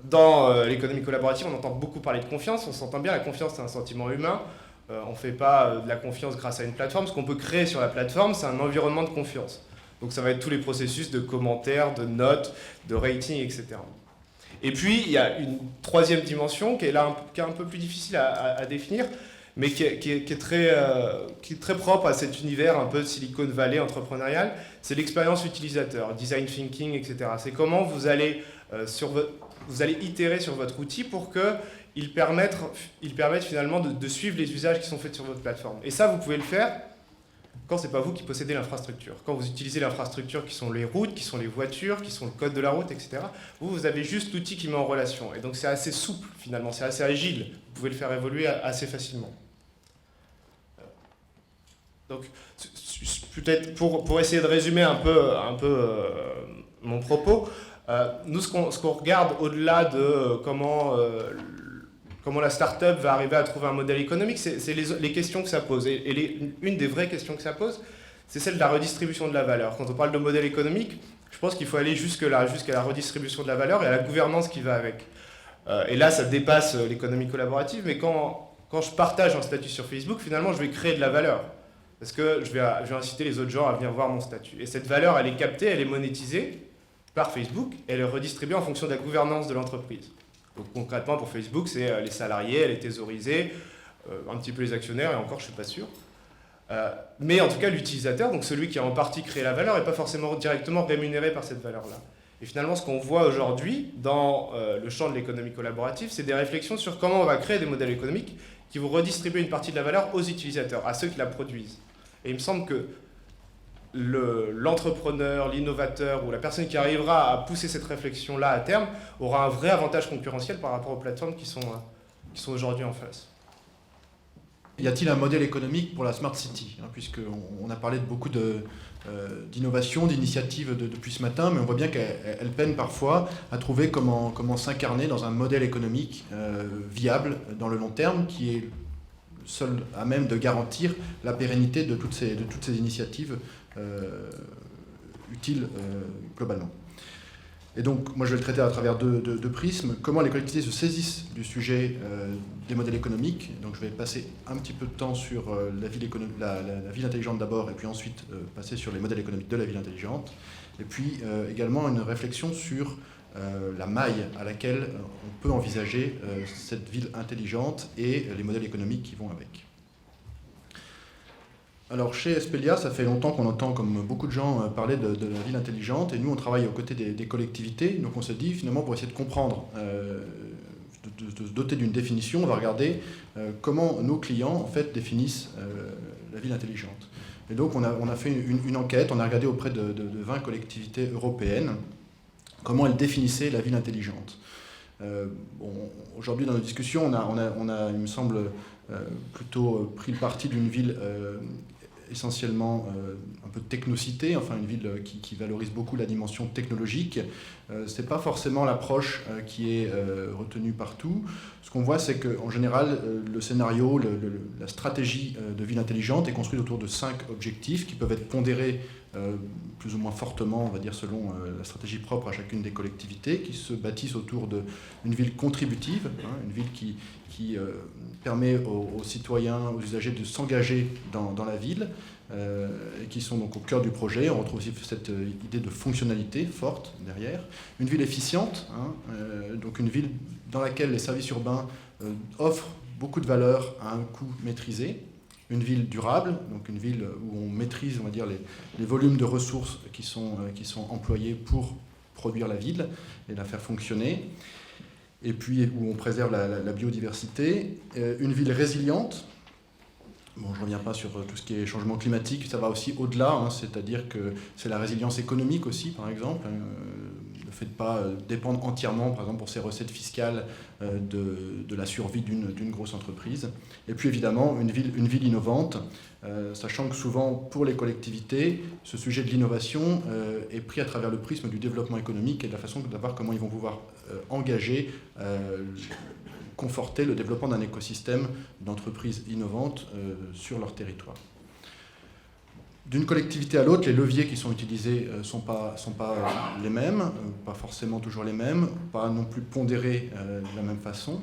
dans l'économie collaborative, on entend beaucoup parler de confiance. On s'entend bien, la confiance, c'est un sentiment humain. On ne fait pas de la confiance grâce à une plateforme. Ce qu'on peut créer sur la plateforme, c'est un environnement de confiance. Donc ça va être tous les processus de commentaires, de notes, de rating, etc. Et puis, il y a une troisième dimension qui est un peu plus difficile à définir, mais qui est très propre à cet univers un peu de Silicon Valley entrepreneurial. C'est l'expérience utilisateur, design thinking, etc. C'est comment vous allez itérer sur votre outil pour qu'ils permettent finalement de suivre les usages qui sont faits sur votre plateforme. Et ça, vous pouvez le faire quand ce n'est pas vous qui possédez l'infrastructure. Quand vous utilisez l'infrastructure qui sont les routes, qui sont les voitures, qui sont le code de la route, etc., vous avez juste l'outil qui met en relation. Et donc c'est assez souple finalement, c'est assez agile. Vous pouvez le faire évoluer assez facilement. Donc peut-être pour essayer de résumer un peu mon propos, nous ce qu'on regarde au-delà de comment comment la start-up va arriver à trouver un modèle économique, c'est les questions que ça pose. Une des vraies questions que ça pose, c'est celle de la redistribution de la valeur. Quand on parle de modèle économique, je pense qu'il faut aller jusqu'à la redistribution de la valeur et à la gouvernance qui va avec. Et là, ça dépasse l'économie collaborative, mais quand je partage un statut sur Facebook, finalement, je vais créer de la valeur. Parce que je vais inciter les autres gens à venir voir mon statut. Et cette valeur, elle est captée, elle est monétisée par Facebook, et elle est redistribuée en fonction de la gouvernance de l'entreprise. Donc concrètement, pour Facebook, c'est les salariés, elle est thésaurisée, un petit peu les actionnaires, et encore, je ne suis pas sûr. Mais en tout cas, l'utilisateur, donc celui qui a en partie créé la valeur, n'est pas forcément directement rémunéré par cette valeur-là. Et finalement, ce qu'on voit aujourd'hui dans le champ de l'économie collaborative, c'est des réflexions sur comment on va créer des modèles économiques qui vont redistribuer une partie de la valeur aux utilisateurs, à ceux qui la produisent. Et il me semble que l'entrepreneur, l'innovateur ou la personne qui arrivera à pousser cette réflexion-là à terme aura un vrai avantage concurrentiel par rapport aux plateformes qui sont aujourd'hui en face. Y a-t-il un modèle économique pour la Smart City, puisqu'on a parlé de beaucoup d'innovations, d'initiatives depuis ce matin, mais on voit bien qu'elle peine parfois à trouver comment s'incarner dans un modèle économique viable dans le long terme, qui est seul à même de garantir la pérennité de toutes ces initiatives utiles globalement. Et donc, moi je vais le traiter à travers deux prismes. Comment les collectivités se saisissent du sujet des modèles économiques. Donc je vais passer un petit peu de temps sur la ville intelligente d'abord, et puis ensuite passer sur les modèles économiques de la ville intelligente. Et puis également une réflexion sur la maille à laquelle on peut envisager cette ville intelligente et les modèles économiques qui vont avec. Alors chez Espelia, ça fait longtemps qu'on entend, comme beaucoup de gens, parler de la ville intelligente, et nous on travaille aux côtés des collectivités, donc on se dit finalement pour essayer de comprendre, de se doter d'une définition, on va regarder comment nos clients en fait définissent la ville intelligente. Et donc on a fait une enquête, on a regardé auprès de 20 collectivités européennes comment elles définissaient la ville intelligente. Aujourd'hui dans nos discussions, on a il me semble, plutôt pris le parti d'une ville essentiellement un peu technocité, enfin une ville qui valorise beaucoup la dimension technologique. C'est pas forcément l'approche qui est retenue partout. Ce qu'on voit, c'est qu'en général, le scénario, la stratégie de ville intelligente est construite autour de 5 objectifs qui peuvent être pondérés plus ou moins fortement, on va dire, selon la stratégie propre à chacune des collectivités, qui se bâtissent autour d'une ville contributive, une ville qui permet aux citoyens, aux usagers de s'engager dans la ville, et qui sont donc au cœur du projet. On retrouve aussi cette idée de fonctionnalité forte derrière. Une ville efficiente, donc une ville dans laquelle les services urbains offrent beaucoup de valeur à un coût maîtrisé. Une ville durable, donc une ville où on maîtrise, on va dire, les volumes de ressources qui sont employés pour produire la ville et la faire fonctionner. Et puis où on préserve la biodiversité. Une ville résiliente. Bon, je ne reviens pas sur tout ce qui est changement climatique, ça va aussi au-delà, c'est-à-dire que c'est la résilience économique aussi, par exemple. Le fait de ne pas dépendre entièrement, par exemple, pour ses recettes fiscales, de la survie d'une grosse entreprise. Et puis évidemment, une ville innovante, sachant que souvent, pour les collectivités, ce sujet de l'innovation est pris à travers le prisme du développement économique et de la façon de voir comment ils vont pouvoir engager, conforter le développement d'un écosystème d'entreprises innovantes sur leur territoire. D'une collectivité à l'autre, les leviers qui sont utilisés ne sont pas les mêmes, pas forcément toujours les mêmes, pas non plus pondérés de la même façon.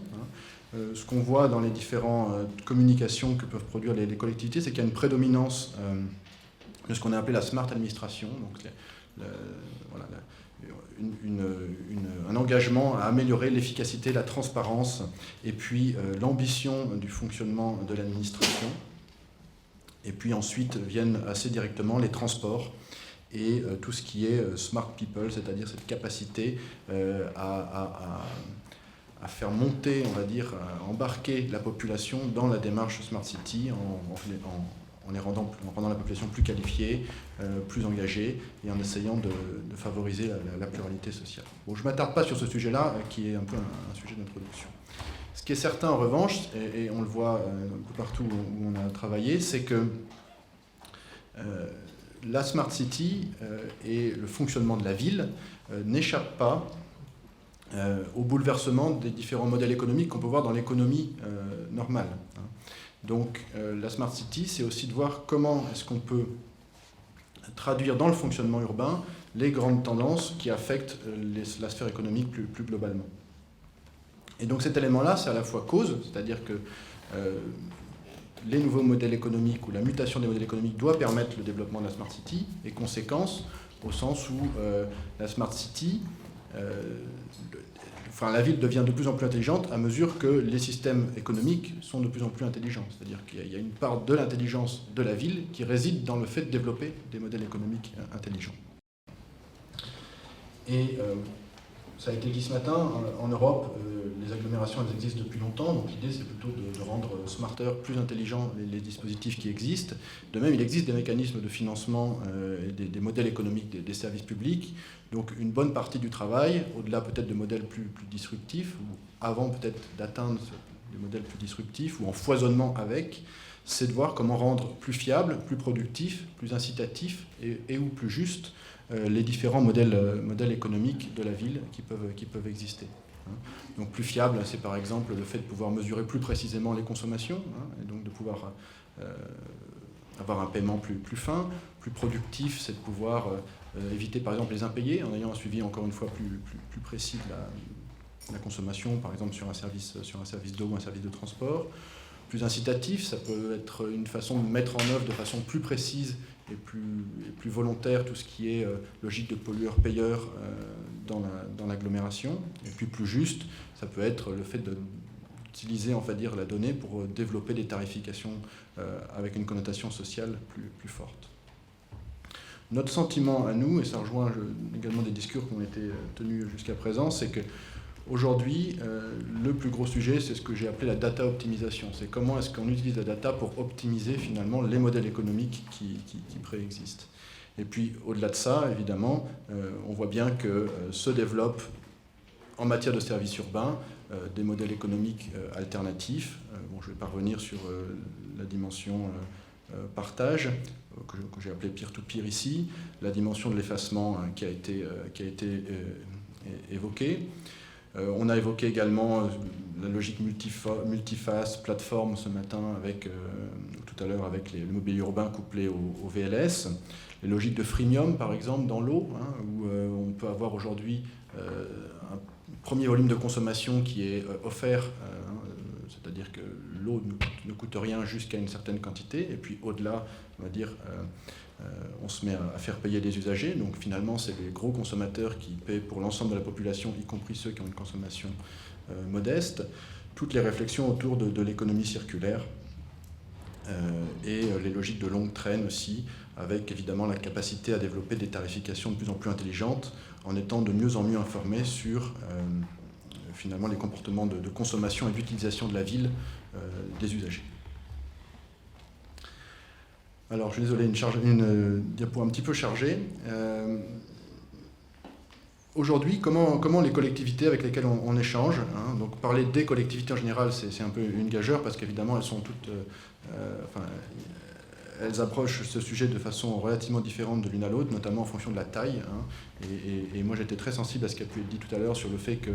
Ce qu'on voit dans les différentes communications que peuvent produire les collectivités, c'est qu'il y a une prédominance de ce qu'on a appelé la smart administration, donc un engagement à améliorer l'efficacité, la transparence et puis l'ambition du fonctionnement de l'administration. Et puis ensuite viennent assez directement les transports et tout ce qui est smart people, c'est-à-dire cette capacité à faire monter, on va dire, à embarquer la population dans la démarche Smart City en rendant la population plus qualifiée, plus engagée et en essayant de favoriser la pluralité sociale. Bon, je ne m'attarde pas sur ce sujet-là, qui est un peu un sujet d'introduction. Ce qui est certain en revanche, et on le voit un peu partout où on a travaillé, c'est que la Smart City et le fonctionnement de la ville n'échappent pas au bouleversement des différents modèles économiques qu'on peut voir dans l'économie normale. Donc la Smart City, c'est aussi de voir comment est-ce qu'on peut traduire dans le fonctionnement urbain les grandes tendances qui affectent la sphère économique plus globalement. Et donc cet élément-là, c'est à la fois cause, c'est-à-dire que les nouveaux modèles économiques ou la mutation des modèles économiques doit permettre le développement de la Smart City, et conséquence au sens où la Smart City, la ville devient de plus en plus intelligente à mesure que les systèmes économiques sont de plus en plus intelligents. C'est-à-dire qu'il y a une part de l'intelligence de la ville qui réside dans le fait de développer des modèles économiques intelligents. Et ça a été dit ce matin, en Europe, les agglomérations elles existent depuis longtemps, donc l'idée c'est plutôt de rendre smarter, plus intelligents les dispositifs qui existent. De même, il existe des mécanismes de financement et des modèles économiques des services publics. Donc une bonne partie du travail, au-delà peut-être de modèles plus disruptifs, ou avant peut-être d'atteindre des modèles plus disruptifs, ou en foisonnement avec, c'est de voir comment rendre plus fiable, plus productif, plus incitatif et ou plus juste les différents modèles économiques de la ville qui peuvent exister. Donc plus fiable, c'est par exemple le fait de pouvoir mesurer plus précisément les consommations, et donc de pouvoir avoir un paiement plus fin. Plus productif, c'est de pouvoir éviter par exemple les impayés en ayant un suivi encore une fois plus précis de la consommation, par exemple sur un service d'eau ou un service de transport. Plus incitatif, ça peut être une façon de mettre en œuvre de façon plus précise et plus volontaire tout ce qui est logique de pollueur-payeur dans l'agglomération. Et puis plus juste, ça peut être le fait d'utiliser, on va dire, la donnée pour développer des tarifications avec une connotation sociale plus forte. Notre sentiment à nous, et ça rejoint également des discours qui ont été tenus jusqu'à présent, c'est que aujourd'hui, le plus gros sujet, c'est ce que j'ai appelé la data optimisation. C'est comment est-ce qu'on utilise la data pour optimiser finalement les modèles économiques qui préexistent. Et puis, au-delà de ça, évidemment, on voit bien que se développent en matière de services urbains des modèles économiques alternatifs. Je vais pas revenir sur la dimension partage, que j'ai appelé peer-to-peer ici, la dimension de l'effacement qui a été évoquée. On a évoqué également la logique multiface, plateforme ce matin, tout à l'heure avec le mobilier urbain couplé au VLS. Les logiques de freemium, par exemple, dans l'eau, où on peut avoir aujourd'hui un premier volume de consommation qui est offert, c'est-à-dire que l'eau ne coûte rien jusqu'à une certaine quantité, et puis au-delà, on va dire, on se met à faire payer les usagers. Donc finalement, c'est les gros consommateurs qui paient pour l'ensemble de la population, y compris ceux qui ont une consommation modeste. Toutes les réflexions autour de l'économie circulaire et les logiques de longue traîne aussi, avec évidemment la capacité à développer des tarifications de plus en plus intelligentes en étant de mieux en mieux informés sur finalement les comportements de consommation et d'utilisation de la ville des usagers. Alors, je suis désolé, une diapo un petit peu chargée. Aujourd'hui, comment les collectivités avec lesquelles on échange, donc parler des collectivités en général, c'est un peu une gageure, parce qu'évidemment, elles sont toutes... elles approchent ce sujet de façon relativement différente de l'une à l'autre, notamment en fonction de la taille. Et moi, j'étais très sensible à ce qui a pu être dit tout à l'heure sur le fait qu'il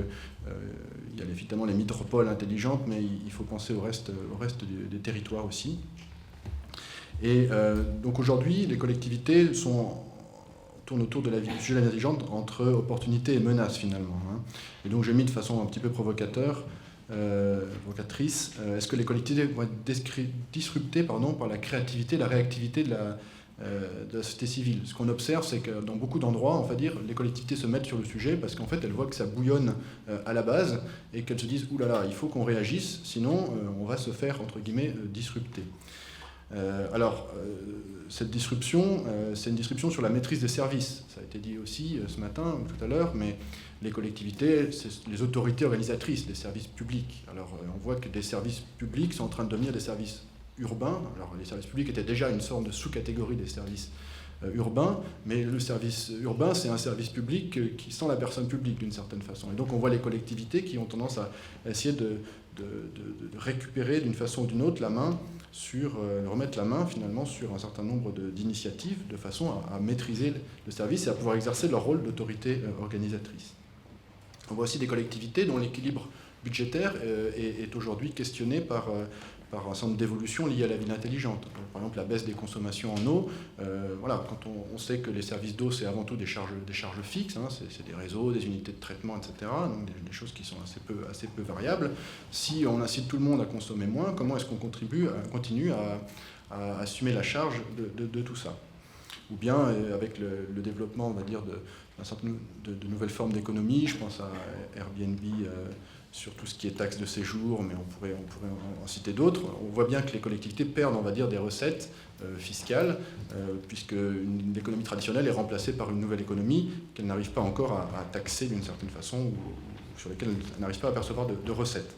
y a évidemment les métropoles intelligentes, mais il faut penser au reste des territoires aussi. Et donc aujourd'hui, les collectivités tournent autour de la sujet de la vie intelligente entre opportunités et menaces finalement. Et donc j'ai mis de façon un petit peu provocatrice, est-ce que les collectivités vont être disruptées par la créativité, la réactivité de la société civile? Ce qu'on observe, c'est que dans beaucoup d'endroits, on va dire, les collectivités se mettent sur le sujet parce qu'en fait, elles voient que ça bouillonne à la base et qu'elles se disent « Ouh là là, il faut qu'on réagisse, sinon on va se faire, entre guillemets, disrupter ». Cette disruption, c'est une disruption sur la maîtrise des services. Ça a été dit aussi ce matin, tout à l'heure, mais les collectivités, c'est les autorités organisatrices des services publics. Alors, on voit que des services publics sont en train de devenir des services urbains. Alors, les services publics étaient déjà une sorte de sous-catégorie des services urbain, mais le service urbain, c'est un service public qui sent la personne publique d'une certaine façon. Et donc on voit les collectivités qui ont tendance à essayer de récupérer d'une façon ou d'une autre la main remettre la main finalement sur un certain nombre d'initiatives de façon à maîtriser le service et à pouvoir exercer leur rôle d'autorité organisatrice. On voit aussi des collectivités dont l'équilibre budgétaire est aujourd'hui questionné par un certain nombre d'évolutions liées à la ville intelligente. Par exemple, la baisse des consommations en eau. Voilà, quand on sait que les services d'eau, c'est avant tout des charges fixes, hein, c'est des réseaux, des unités de traitement, etc. Donc des choses qui sont assez peu variables. Si on incite tout le monde à consommer moins, comment est-ce qu'on continue à assumer la charge de tout ça? Ou bien avec le développement, on va dire, d'un certain nombre de nouvelles formes d'économie. Je pense à Airbnb sur tout ce qui est taxes de séjour, mais on pourrait en citer d'autres. On voit bien que les collectivités perdent, on va dire, des recettes fiscales, puisque l'économie traditionnelle est remplacée par une nouvelle économie qu'elle n'arrive pas encore à taxer d'une certaine façon, ou sur laquelle elle n'arrive pas à percevoir de recettes.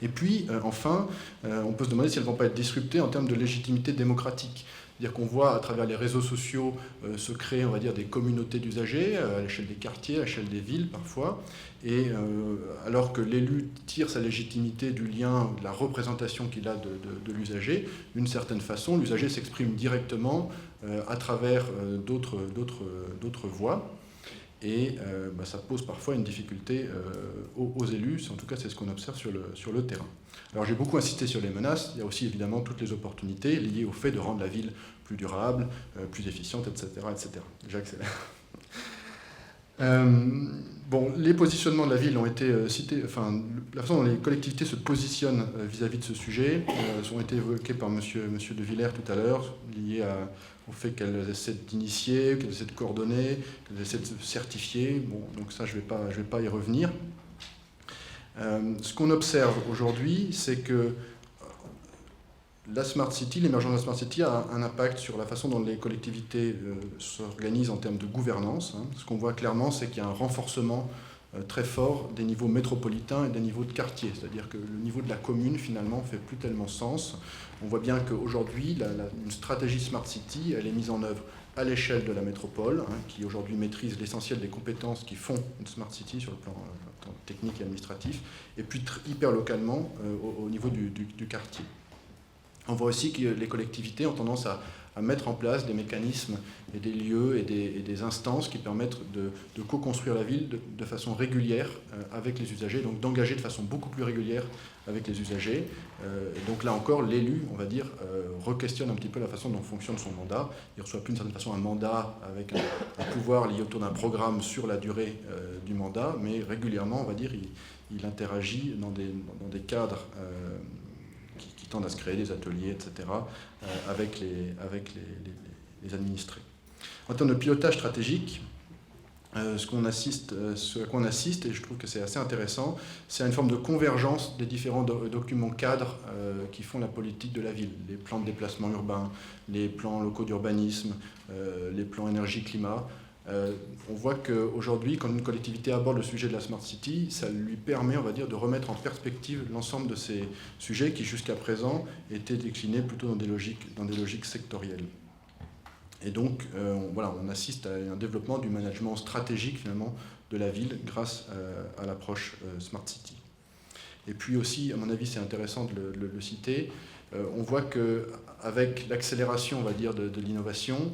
Et puis, enfin, on peut se demander si elles ne vont pas être disruptées en termes de légitimité démocratique. C'est-à-dire qu'on voit à travers les réseaux sociaux se créer, on va dire, des communautés d'usagers à l'échelle des quartiers, à l'échelle des villes parfois, et alors que l'élu tire sa légitimité du lien, de la représentation qu'il a de l'usager, d'une certaine façon, l'usager s'exprime directement à travers d'autres voies. Et ça pose parfois une difficulté aux élus, en tout cas c'est ce qu'on observe sur le terrain. Alors j'ai beaucoup insisté sur les menaces, il y a aussi évidemment toutes les opportunités liées au fait de rendre la ville plus durable, plus efficiente, etc. etc. J'accélère. Les positionnements de la ville ont été cités, enfin la façon dont les collectivités se positionnent vis-à-vis de ce sujet ont été évoquées par monsieur de Villers tout à l'heure, liées au fait qu'elles essaient d'initier, qu'elles essaient de coordonner, qu'elles essaient de certifier. Bon, donc ça, je vais pas y revenir. Ce qu'on observe aujourd'hui, c'est que la Smart City, l'émergence de la Smart City a un impact sur la façon dont les collectivités s'organisent en termes de gouvernance. Hein. Ce qu'on voit clairement, c'est qu'il y a un renforcement très fort des niveaux métropolitains et des niveaux de quartier. C'est-à-dire que le niveau de la commune, finalement, ne fait plus tellement sens. On voit bien qu'aujourd'hui, une stratégie Smart City, elle est mise en œuvre à l'échelle de la métropole, hein, qui aujourd'hui maîtrise l'essentiel des compétences qui font une Smart City sur le plan technique et administratif, et puis hyper localement au niveau du quartier. On voit aussi que les collectivités ont tendance à mettre en place des mécanismes et des lieux et des instances qui permettent de co-construire la ville de façon régulière avec les usagers, donc d'engager de façon beaucoup plus régulière avec les usagers. Et donc là encore, l'élu, on va dire, re-questionne un petit peu la façon dont fonctionne son mandat. Il ne reçoit plus d'une certaine façon un mandat avec un pouvoir lié autour d'un programme sur la durée du mandat, mais régulièrement, on va dire, il interagit dans des cadres qui tendent à se créer des ateliers, etc., avec les administrés. En termes de pilotage stratégique, ce à quoi on assiste, et je trouve que c'est assez intéressant, c'est une forme de convergence des différents documents cadres qui font la politique de la ville. Les plans de déplacement urbain, les plans locaux d'urbanisme, les plans énergie-climat. On voit qu'aujourd'hui, quand une collectivité aborde le sujet de la Smart City, ça lui permet, on va dire, de remettre en perspective l'ensemble de ces sujets qui, jusqu'à présent, étaient déclinés plutôt dans des logiques sectorielles. Et donc, on assiste à un développement du management stratégique, finalement, de la ville grâce à l'approche Smart City. Et puis aussi, à mon avis, c'est intéressant de le citer, on voit qu'avec l'accélération, on va dire, de l'innovation,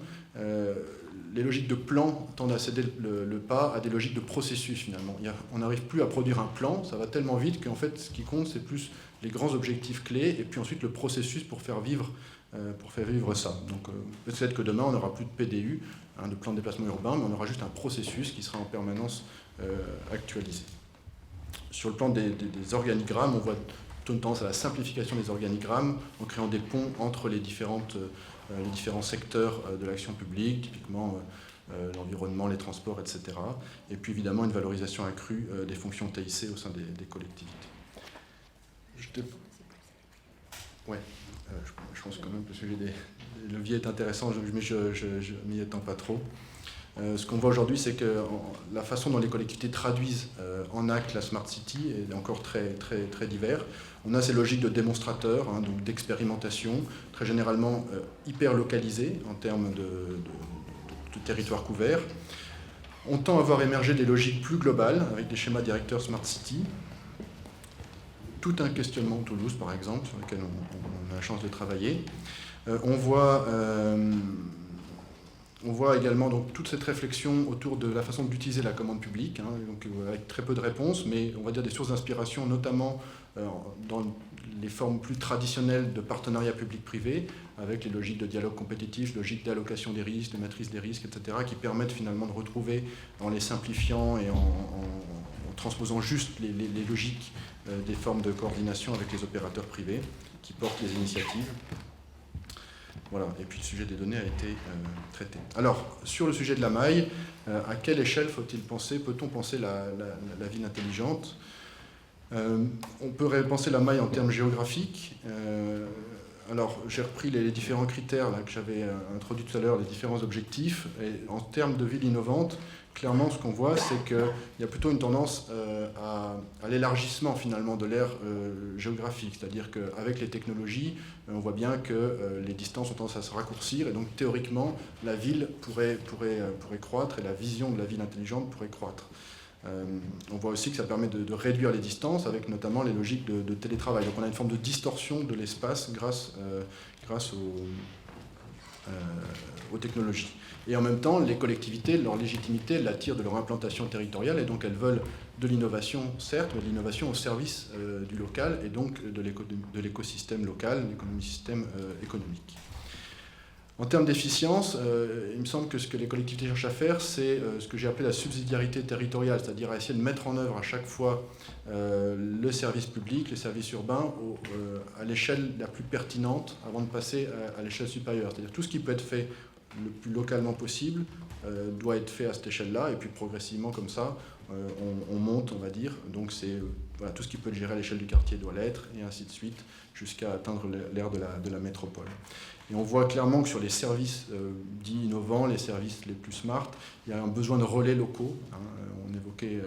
les logiques de plan tendent à céder le pas à des logiques de processus, finalement. On n'arrive plus à produire un plan, ça va tellement vite qu'en fait, ce qui compte, c'est plus les grands objectifs clés et puis ensuite le processus pour faire vivre ça. Donc peut-être que demain, on n'aura plus de PDU, de plan de déplacement urbain, mais on aura juste un processus qui sera en permanence actualisé. Sur le plan des organigrammes, on voit une tendance à la simplification des organigrammes en créant des ponts entre les différents secteurs de l'action publique, typiquement l'environnement, les transports, etc. Et puis évidemment une valorisation accrue des fonctions TIC au sein des collectivités. Je pense quand même que le sujet des leviers est intéressant, mais je m'y étends pas trop. Ce qu'on voit aujourd'hui, c'est que la façon dont les collectivités traduisent en acte la Smart City est encore très, très, très divers. On a ces logiques de démonstrateurs, donc d'expérimentation, très généralement hyper localisées en termes de territoire couvert. On tend à voir émerger des logiques plus globales, avec des schémas directeurs Smart City. Tout un questionnement Toulouse, par exemple, sur lequel on a la chance de travailler. On voit On voit également donc, toute cette réflexion autour de la façon d'utiliser la commande publique, donc, avec très peu de réponses, mais on va dire des sources d'inspiration, notamment dans les formes plus traditionnelles de partenariat public-privé, avec les logiques de dialogue compétitif, logiques d'allocation des risques, de maîtrise des risques, etc., qui permettent finalement de retrouver, en les simplifiant et en transposant juste les logiques des formes de coordination avec les opérateurs privés qui portent les initiatives. Voilà, et puis le sujet des données a été traité. Alors, sur le sujet de la maille, à quelle échelle peut-on penser la ville intelligente ? On peut penser la maille en termes géographiques. Alors, j'ai repris les différents critères là, que j'avais introduits tout à l'heure, les différents objectifs. Et en termes de ville innovante, clairement, ce qu'on voit, c'est qu'il y a plutôt une tendance à l'élargissement finalement de l'aire géographique. C'est-à-dire qu'avec les technologies, on voit bien que les distances ont tendance à se raccourcir. Et donc, théoriquement, la ville pourrait croître et la vision de la ville intelligente pourrait croître. On voit aussi que ça permet de réduire les distances avec notamment les logiques de télétravail. Donc on a une forme de distorsion de l'espace grâce aux technologies. Et en même temps, les collectivités, leur légitimité, elles la tirent de leur implantation territoriale et donc elles veulent de l'innovation, certes, mais de l'innovation au service du local et donc de l'écosystème local, de l'écosystème économique. En termes d'efficience, il me semble que ce que les collectivités cherchent à faire, c'est ce que j'ai appelé la subsidiarité territoriale, c'est-à-dire à essayer de mettre en œuvre à chaque fois le service public, les services urbains, à l'échelle la plus pertinente avant de passer à l'échelle supérieure. C'est-à-dire tout ce qui peut être fait le plus localement possible doit être fait à cette échelle-là, et puis progressivement comme ça, on monte, on va dire. Donc c'est voilà, tout ce qui peut être géré à l'échelle du quartier doit l'être, et ainsi de suite, jusqu'à atteindre l'ère de la métropole. Et on voit clairement que sur les services dits innovants, les services les plus smart, il y a un besoin de relais locaux. On évoquait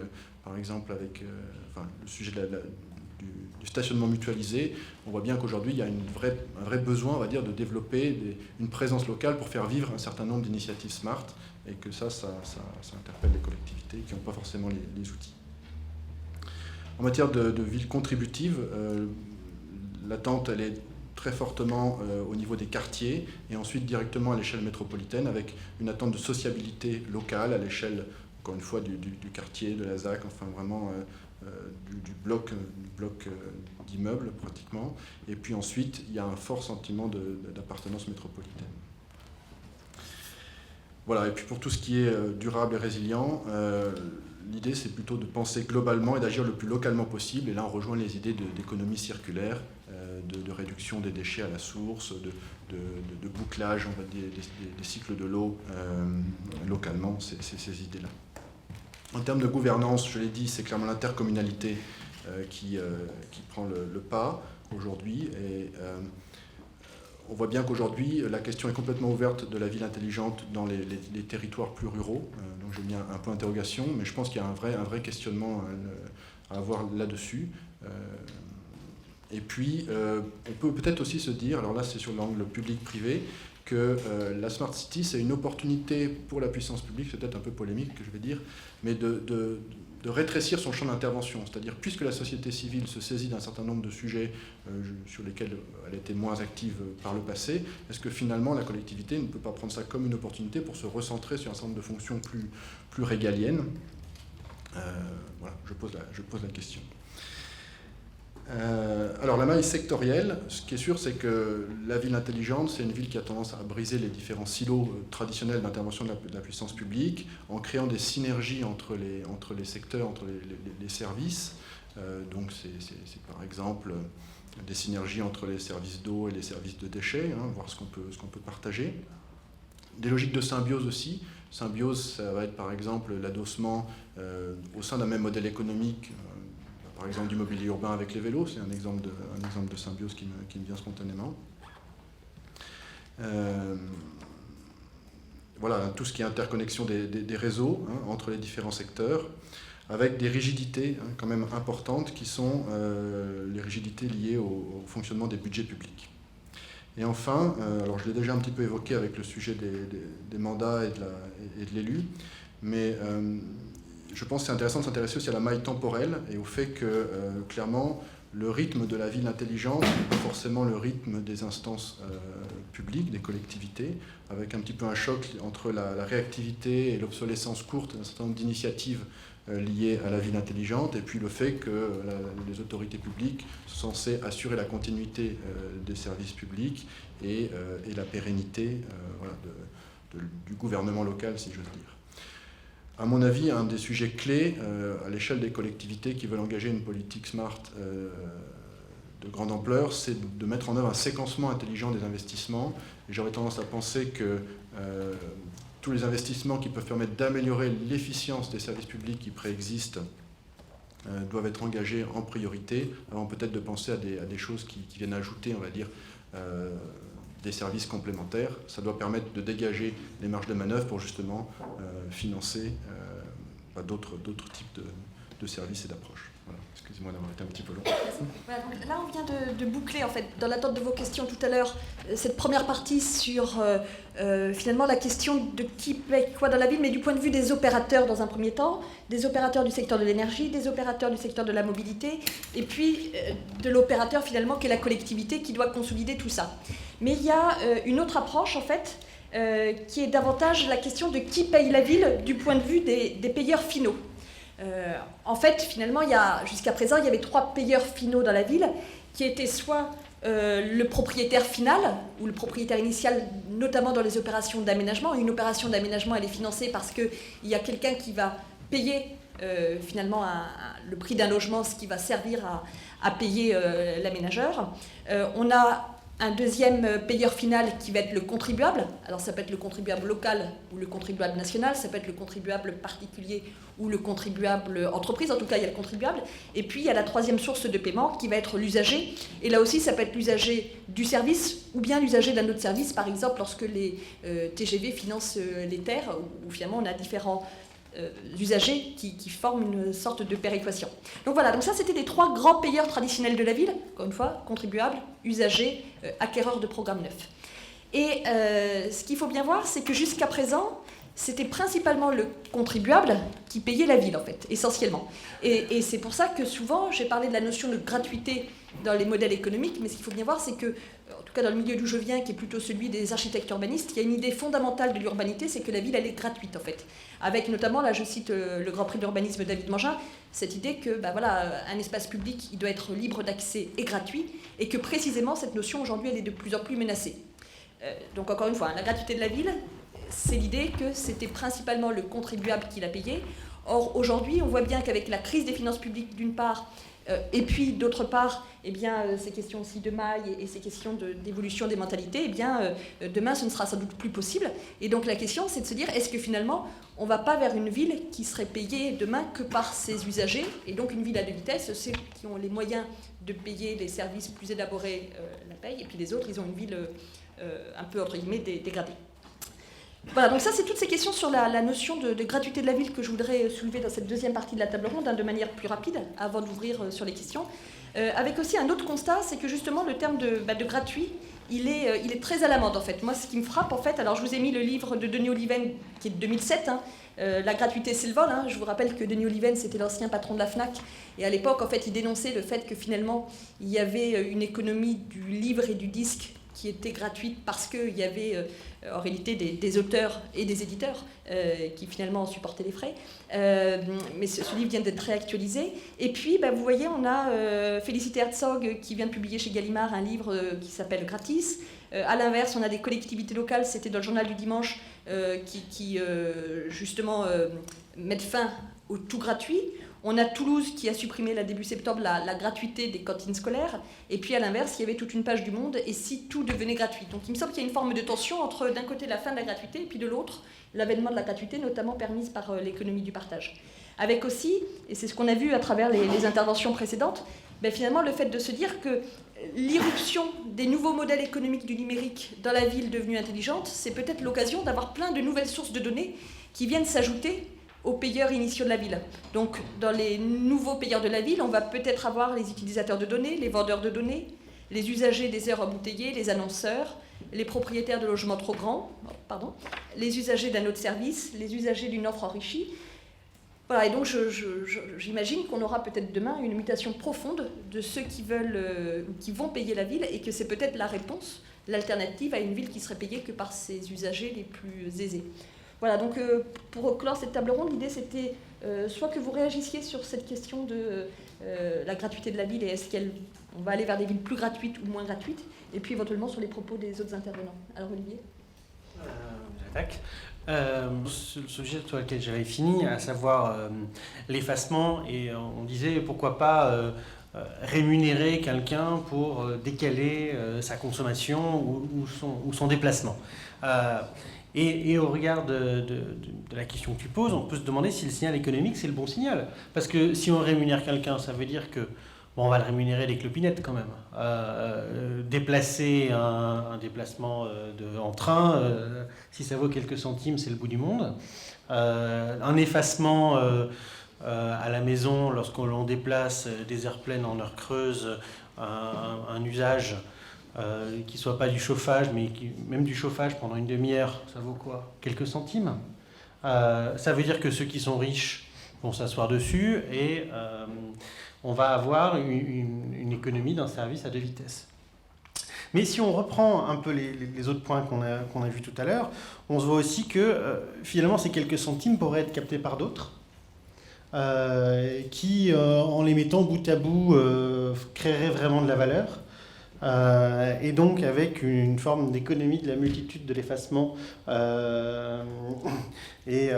par exemple avec le sujet du stationnement mutualisé. On voit bien qu'aujourd'hui il y a un vrai besoin, on va dire, de développer une présence locale pour faire vivre un certain nombre d'initiatives smart, et que ça interpelle les collectivités qui n'ont pas forcément les outils. En matière de ville contributive, l'attente elle est très fortement au niveau des quartiers et ensuite directement à l'échelle métropolitaine avec une attente de sociabilité locale à l'échelle, encore une fois, du quartier, de la ZAC, enfin vraiment du bloc d'immeubles pratiquement. Et puis ensuite, il y a un fort sentiment d'appartenance métropolitaine. Voilà, et puis pour tout ce qui est durable et résilient, l'idée c'est plutôt de penser globalement et d'agir le plus localement possible. Et là on rejoint les idées d'économie circulaire, de réduction des déchets à la source, de bouclage on va dire, des cycles de l'eau localement, c'est ces idées-là. En termes de gouvernance, je l'ai dit, c'est clairement l'intercommunalité qui prend le pas aujourd'hui. Et on voit bien qu'aujourd'hui, la question est complètement ouverte de la ville intelligente dans les territoires plus ruraux. Donc j'ai mis un point d'interrogation, mais je pense qu'il y a un vrai questionnement à avoir là-dessus. Et puis, on peut peut-être aussi se dire, alors là c'est sur l'angle public-privé, que la Smart City, c'est une opportunité pour la puissance publique, c'est peut-être un peu polémique que je vais dire, mais de rétrécir son champ d'intervention. C'est-à-dire, puisque la société civile se saisit d'un certain nombre de sujets sur lesquels elle était moins active par le passé, est-ce que finalement la collectivité ne peut pas prendre ça comme une opportunité pour se recentrer sur un certain nombre de fonctions plus régaliennes ? Voilà, je pose la question. Alors la maille sectorielle, ce qui est sûr, c'est que la ville intelligente, c'est une ville qui a tendance à briser les différents silos traditionnels d'intervention de la puissance publique, en créant des synergies entre les secteurs, entre les services. Donc c'est par exemple des synergies entre les services d'eau et les services de déchets, voir ce qu'on peut partager. Des logiques de symbiose aussi. Symbiose, ça va être par exemple l'adossement au sein d'un même modèle économique, par exemple du mobilier urbain avec les vélos, c'est un exemple de symbiose qui me vient spontanément. Voilà, tout ce qui est interconnexion des réseaux entre les différents secteurs, avec des rigidités quand même importantes qui sont les rigidités liées au fonctionnement des budgets publics. Et enfin, alors je l'ai déjà un petit peu évoqué avec le sujet des mandats et de l'élu, mais je pense que c'est intéressant de s'intéresser aussi à la maille temporelle et au fait que, clairement, le rythme de la ville intelligente n'est pas forcément le rythme des instances publiques, des collectivités, avec un petit peu un choc entre la réactivité et l'obsolescence courte d'un certain nombre d'initiatives liées à la ville intelligente, et puis le fait que les autorités publiques sont censées assurer la continuité des services publics et la pérennité du gouvernement local, si j'ose dire. À mon avis, un des sujets clés à l'échelle des collectivités qui veulent engager une politique smart de grande ampleur, c'est de mettre en œuvre un séquencement intelligent des investissements. Et j'aurais tendance à penser que tous les investissements qui peuvent permettre d'améliorer l'efficience des services publics qui préexistent doivent être engagés en priorité, avant peut-être de penser à des choses qui viennent ajouter, on va dire, des services complémentaires. Ça doit permettre de dégager les marges de manœuvre pour justement financer d'autres types de services et d'approches. Voilà. Excusez-moi d'avoir été un petit peu long. Voilà, donc là, on vient de boucler, en fait, dans l'attente de vos questions tout à l'heure, cette première partie sur finalement la question de qui paye quoi dans la ville, mais du point de vue des opérateurs dans un premier temps, des opérateurs du secteur de l'énergie, des opérateurs du secteur de la mobilité, et puis de l'opérateur finalement qui est la collectivité qui doit consolider tout ça. Mais il y a une autre approche, en fait, qui est davantage la question de qui paye la ville du point de vue des payeurs finaux. En fait, finalement, jusqu'à présent, il y avait 3 payeurs finaux dans la ville, qui étaient soit le propriétaire final, ou le propriétaire initial, notamment dans les opérations d'aménagement. Une opération d'aménagement, elle est financée parce qu'il y a quelqu'un qui va payer finalement le prix d'un logement, ce qui va servir à payer l'aménageur. On a un deuxième payeur final qui va être le contribuable. Alors ça peut être le contribuable local ou le contribuable national, ça peut être le contribuable particulier ou le contribuable entreprise, en tout cas il y a le contribuable. Et puis il y a la troisième source de paiement qui va être l'usager. Et là aussi ça peut être l'usager du service ou bien l'usager d'un autre service, par exemple lorsque les TGV financent les terres, où finalement on a différents usagers qui forment une sorte de péréquation. Donc voilà, donc ça c'était les 3 grands payeurs traditionnels de la ville, encore une fois, contribuables, usagers, acquéreurs de programmes neufs. Et ce qu'il faut bien voir, c'est que jusqu'à présent, c'était principalement le contribuable qui payait la ville, en fait, essentiellement. Et c'est pour ça que souvent, j'ai parlé de la notion de gratuité dans les modèles économiques, mais ce qu'il faut bien voir, c'est que, en tout cas dans le milieu d'où je viens, qui est plutôt celui des architectes urbanistes, il y a une idée fondamentale de l'urbanité, c'est que la ville, elle est gratuite, en fait. Avec notamment, là je cite le Grand Prix d'urbanisme David Mangin, cette idée que un espace public, il doit être libre d'accès et gratuit, et que précisément cette notion, aujourd'hui, elle est de plus en plus menacée. Donc encore une fois, la gratuité de la ville, c'est l'idée que c'était principalement le contribuable qui l'a payé. Or, aujourd'hui, on voit bien qu'avec la crise des finances publiques, d'une part, et puis d'autre part, ces questions aussi de maille et ces questions d'évolution des mentalités, demain, ce ne sera sans doute plus possible. Et donc la question, c'est de se dire, est-ce que finalement, on ne va pas vers une ville qui serait payée demain que par ses usagers, et donc une ville à 2 vitesses, ceux qui ont les moyens de payer les services plus élaborés la payent, et puis les autres, ils ont une ville un peu, entre guillemets, dégradée. Voilà, donc ça c'est toutes ces questions sur la notion de gratuité de la ville que je voudrais soulever dans cette deuxième partie de la table ronde, de manière plus rapide, avant d'ouvrir sur les questions. Avec aussi un autre constat, c'est que justement le terme de gratuit, il est très à la mode en fait. Moi ce qui me frappe en fait, alors je vous ai mis le livre de Denis Oliven qui est de 2007, La gratuité c'est le vol. Je vous rappelle que Denis Oliven c'était l'ancien patron de la FNAC, et à l'époque en fait il dénonçait le fait que finalement il y avait une économie du livre et du disque qui était gratuite parce qu'il y avait en réalité des auteurs et des éditeurs qui finalement supportaient les frais. Mais ce livre vient d'être réactualisé. Et puis, vous voyez, on a Félicité Herzog qui vient de publier chez Gallimard un livre qui s'appelle Gratis. À l'inverse, on a des collectivités locales, c'était dans le journal du dimanche, qui justement mettent fin au tout gratuit. On a Toulouse qui a supprimé là, début septembre la gratuité des cantines scolaires. Et puis à l'inverse, il y avait toute une page du Monde, et si tout devenait gratuit. Donc il me semble qu'il y a une forme de tension entre d'un côté la fin de la gratuité et puis de l'autre l'avènement de la gratuité, notamment permise par l'économie du partage. Avec aussi, et c'est ce qu'on a vu à travers les interventions précédentes, finalement le fait de se dire que l'irruption des nouveaux modèles économiques du numérique dans la ville devenue intelligente, c'est peut-être l'occasion d'avoir plein de nouvelles sources de données qui viennent s'ajouter aux payeurs initiaux de la ville. Donc, dans les nouveaux payeurs de la ville, on va peut-être avoir les utilisateurs de données, les vendeurs de données, les usagers des aires embouteillées, les annonceurs, les propriétaires de logements trop grands, les usagers d'un autre service, les usagers d'une offre enrichie. Voilà, et donc j'imagine qu'on aura peut-être demain une mutation profonde de ceux qui veulent ou qui vont payer la ville, et que c'est peut-être la réponse, l'alternative à une ville qui serait payée que par ses usagers les plus aisés. Voilà, donc pour clore cette table ronde, l'idée c'était soit que vous réagissiez sur cette question de la gratuité de la ville et est-ce qu'on va aller vers des villes plus gratuites ou moins gratuites, et puis éventuellement sur les propos des autres intervenants. Alors Olivier ? J'attaque. Le sujet sur lequel j'avais fini, à savoir l'effacement, et on disait pourquoi pas rémunérer quelqu'un pour décaler sa consommation ou son déplacement. Et au regard de la question que tu poses, on peut se demander si le signal économique c'est le bon signal. Parce que si on rémunère quelqu'un, ça veut dire que on va le rémunérer des clopinettes quand même. Déplacer un déplacement en train, si ça vaut quelques centimes, c'est le bout du monde. Un effacement à la maison, lorsqu'on déplace des heures pleines en heures creuses, un usage qui ne soit pas du chauffage, mais même du chauffage pendant une demi-heure, ça vaut quoi? Quelques centimes. Ça veut dire que ceux qui sont riches vont s'asseoir dessus et on va avoir une économie d'un service à deux vitesses. Mais si on reprend un peu les autres points qu'on a vus tout à l'heure, on se voit aussi que finalement ces quelques centimes pourraient être captés par d'autres qui, en les mettant bout à bout, créeraient vraiment de la valeur. Et donc avec une forme d'économie de la multitude de l'effacement et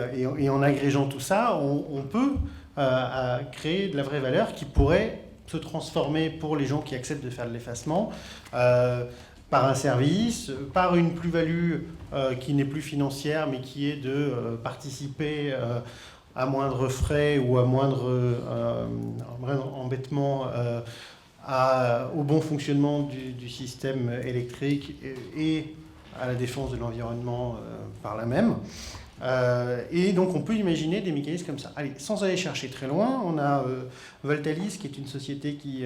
en agrégeant tout ça, on peut créer de la vraie valeur qui pourrait se transformer pour les gens qui acceptent de faire de l'effacement par un service, par une plus-value qui n'est plus financière mais qui est de participer à moindre frais ou à moindre embêtement au bon fonctionnement du système électrique et à la défense de l'environnement par là même. Et donc on peut imaginer des mécanismes comme ça. Allez, sans aller chercher très loin, on a Voltalis, qui est une société qui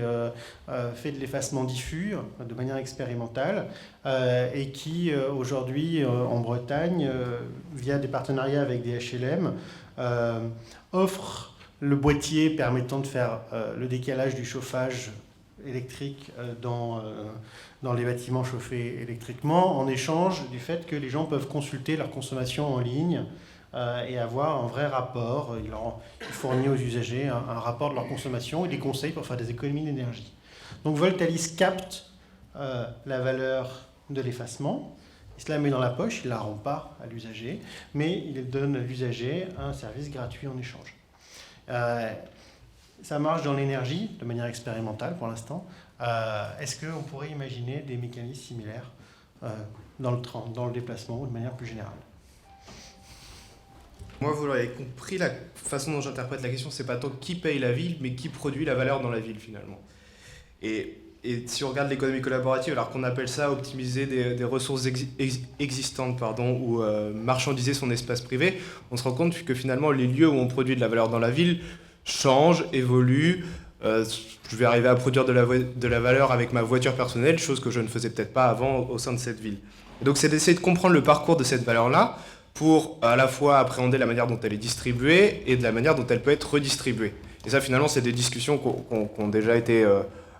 fait de l'effacement diffus de manière expérimentale et qui aujourd'hui en Bretagne, via des partenariats avec des HLM, offre le boîtier permettant de faire le décalage du chauffage électrique dans les bâtiments chauffés électriquement, en échange du fait que les gens peuvent consulter leur consommation en ligne et avoir un vrai rapport. Il fournit aux usagers un rapport de leur consommation et des conseils pour faire des économies d'énergie. Donc Voltalis capte la valeur de l'effacement, il se la met dans la poche, il ne la rend pas à l'usager, mais il donne à l'usager un service gratuit en échange. Ça marche dans l'énergie de manière expérimentale pour l'instant. Est-ce qu'on pourrait imaginer des mécanismes similaires dans le déplacement ou de manière plus générale? Moi, vous l'aurez compris, la façon dont j'interprète la question, c'est pas tant qui paye la ville, mais qui produit la valeur dans la ville finalement. Et si on regarde l'économie collaborative, alors qu'on appelle ça optimiser des ressources existantes, ou marchandiser son espace privé, on se rend compte que finalement les lieux où on produit de la valeur dans la ville changent, évoluent. Je vais arriver à produire de la valeur avec ma voiture personnelle, chose que je ne faisais peut-être pas avant au sein de cette ville. Et donc c'est d'essayer de comprendre le parcours de cette valeur-là pour à la fois appréhender la manière dont elle est distribuée et de la manière dont elle peut être redistribuée. Et ça finalement c'est des discussions qui ont déjà été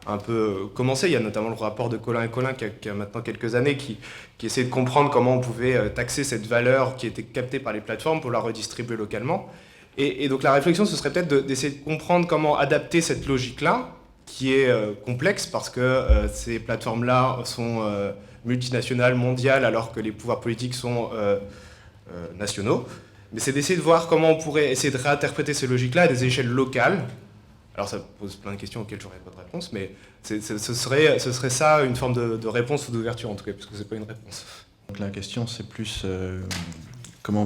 un peu commencées. Il y a notamment le rapport de Colin et Colin qui a maintenant quelques années qui essaie de comprendre comment on pouvait taxer cette valeur qui était captée par les plateformes pour la redistribuer localement. Et donc la réflexion, ce serait peut-être d'essayer de comprendre comment adapter cette logique-là, qui est complexe parce que ces plateformes-là sont multinationales, mondiales, alors que les pouvoirs politiques sont nationaux. Mais c'est d'essayer de voir comment on pourrait essayer de réinterpréter ces logiques-là à des échelles locales. Alors ça pose plein de questions auxquelles j'aurais pas de réponse, mais ce serait ça une forme de réponse ou d'ouverture en tout cas, parce que c'est pas une réponse. Donc la question c'est plus comment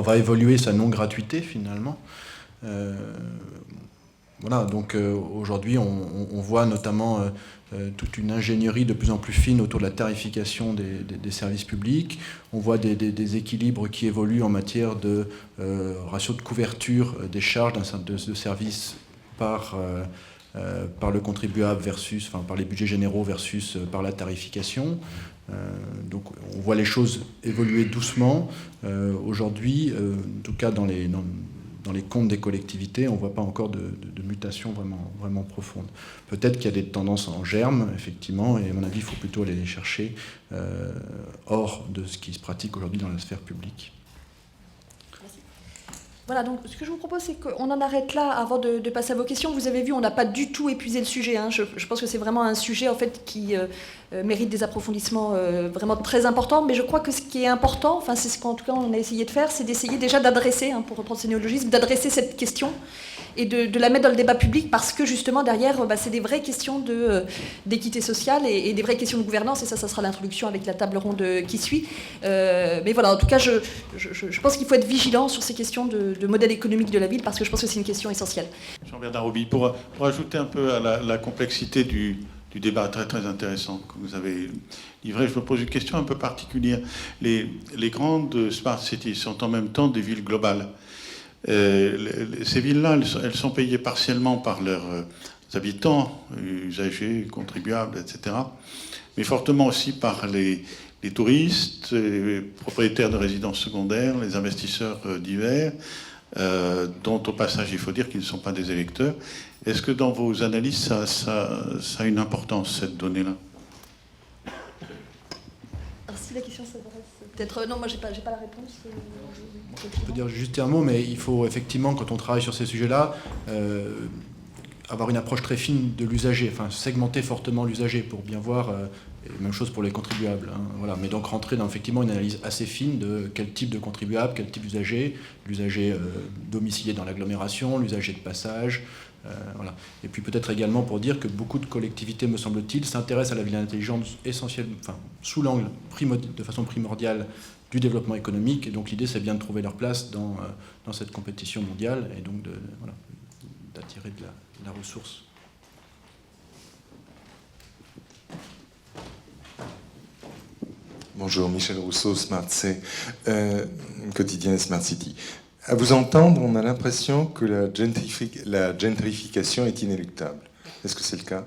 va évoluer sa non-gratuité finalement. Voilà, donc aujourd'hui on voit notamment toute une ingénierie de plus en plus fine autour de la tarification des services publics. On voit des équilibres qui évoluent en matière de ratio de couverture des charges de services par le contribuable versus, par les budgets généraux versus par la tarification. Donc on voit les choses évoluer doucement. Aujourd'hui, en tout cas dans dans les comptes des collectivités, on ne voit pas encore de mutation vraiment profonde. Peut-être qu'il y a des tendances en germe, effectivement, et à mon avis, il faut plutôt aller les chercher hors de ce qui se pratique aujourd'hui dans la sphère publique. Voilà, donc ce que je vous propose, c'est qu'on en arrête là avant de passer à vos questions. Vous avez vu, on n'a pas du tout épuisé le sujet. Hein. Je pense que c'est vraiment un sujet en fait, qui mérite des approfondissements vraiment très importants. Mais je crois que ce qui est important, enfin c'est ce qu'en tout cas on a essayé de faire, c'est d'essayer déjà d'adresser, hein, pour reprendre ces néologismes, d'adresser cette question et de la mettre dans le débat public parce que justement derrière, c'est des vraies questions d'équité sociale et des vraies questions de gouvernance. Et ça sera l'introduction avec la table ronde qui suit. Mais voilà, en tout cas, je pense qu'il faut être vigilant sur ces questions de modèle économique de la ville parce que je pense que c'est une question essentielle. Jean-Bernard Roby, pour ajouter un peu à la complexité du débat très très intéressant que vous avez livré, je me pose une question un peu particulière. Les grandes smart cities sont en même temps des villes globales. Ces villes-là, elles sont payées partiellement par leurs habitants, usagers, contribuables, etc., mais fortement aussi par les touristes, les propriétaires de résidences secondaires, les investisseurs divers, dont au passage il faut dire qu'ils ne sont pas des électeurs. Est-ce que dans vos analyses, ça a une importance, cette donnée-là? Alors si la question s'adresse peut-être... Non, moi j'ai pas la réponse. Je peux dire juste un mot, mais il faut effectivement, quand on travaille sur ces sujets-là, avoir une approche très fine de l'usager, enfin segmenter fortement l'usager pour bien voir, et même chose pour les contribuables. Hein, voilà. Mais donc rentrer dans effectivement une analyse assez fine de quel type de contribuable, quel type d'usager, l'usager domicilié dans l'agglomération, l'usager de passage. Voilà. Et puis peut-être également pour dire que beaucoup de collectivités, me semble-t-il, s'intéressent à la ville intelligente sous l'angle de façon primordiale du développement économique. Et donc l'idée, c'est bien de trouver leur place dans cette compétition mondiale et donc d'attirer de la ressource. Bonjour, Michel Rousseau, Smart C, quotidien Smart City. À vous entendre, on a l'impression que la gentrification est inéluctable. Est-ce que c'est le cas?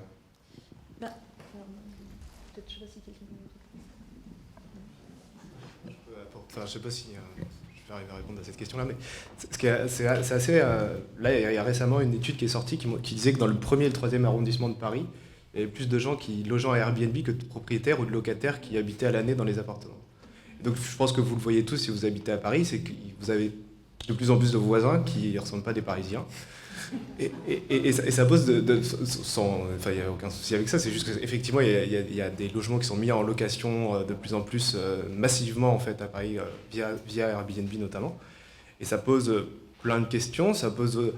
Peut-être, je sais pas si quelqu'un... Enfin, je sais pas si je vais arriver à répondre à cette question-là, mais c'est assez... là, il y a récemment une étude qui est sortie qui disait que dans le 1er et le 3e arrondissement de Paris, il y avait plus de gens qui logeaient en Airbnb que de propriétaires ou de locataires qui habitaient à l'année dans les appartements. Donc je pense que vous le voyez tous si vous habitez à Paris, c'est que vous avez de plus en plus de voisins qui ne ressemblent pas à des Parisiens. Et ça pose enfin, il n'y a aucun souci avec ça, c'est juste qu'effectivement, il y a des logements qui sont mis en location de plus en plus massivement en fait, à Paris, via Airbnb notamment. Et ça pose plein de questions, ça pose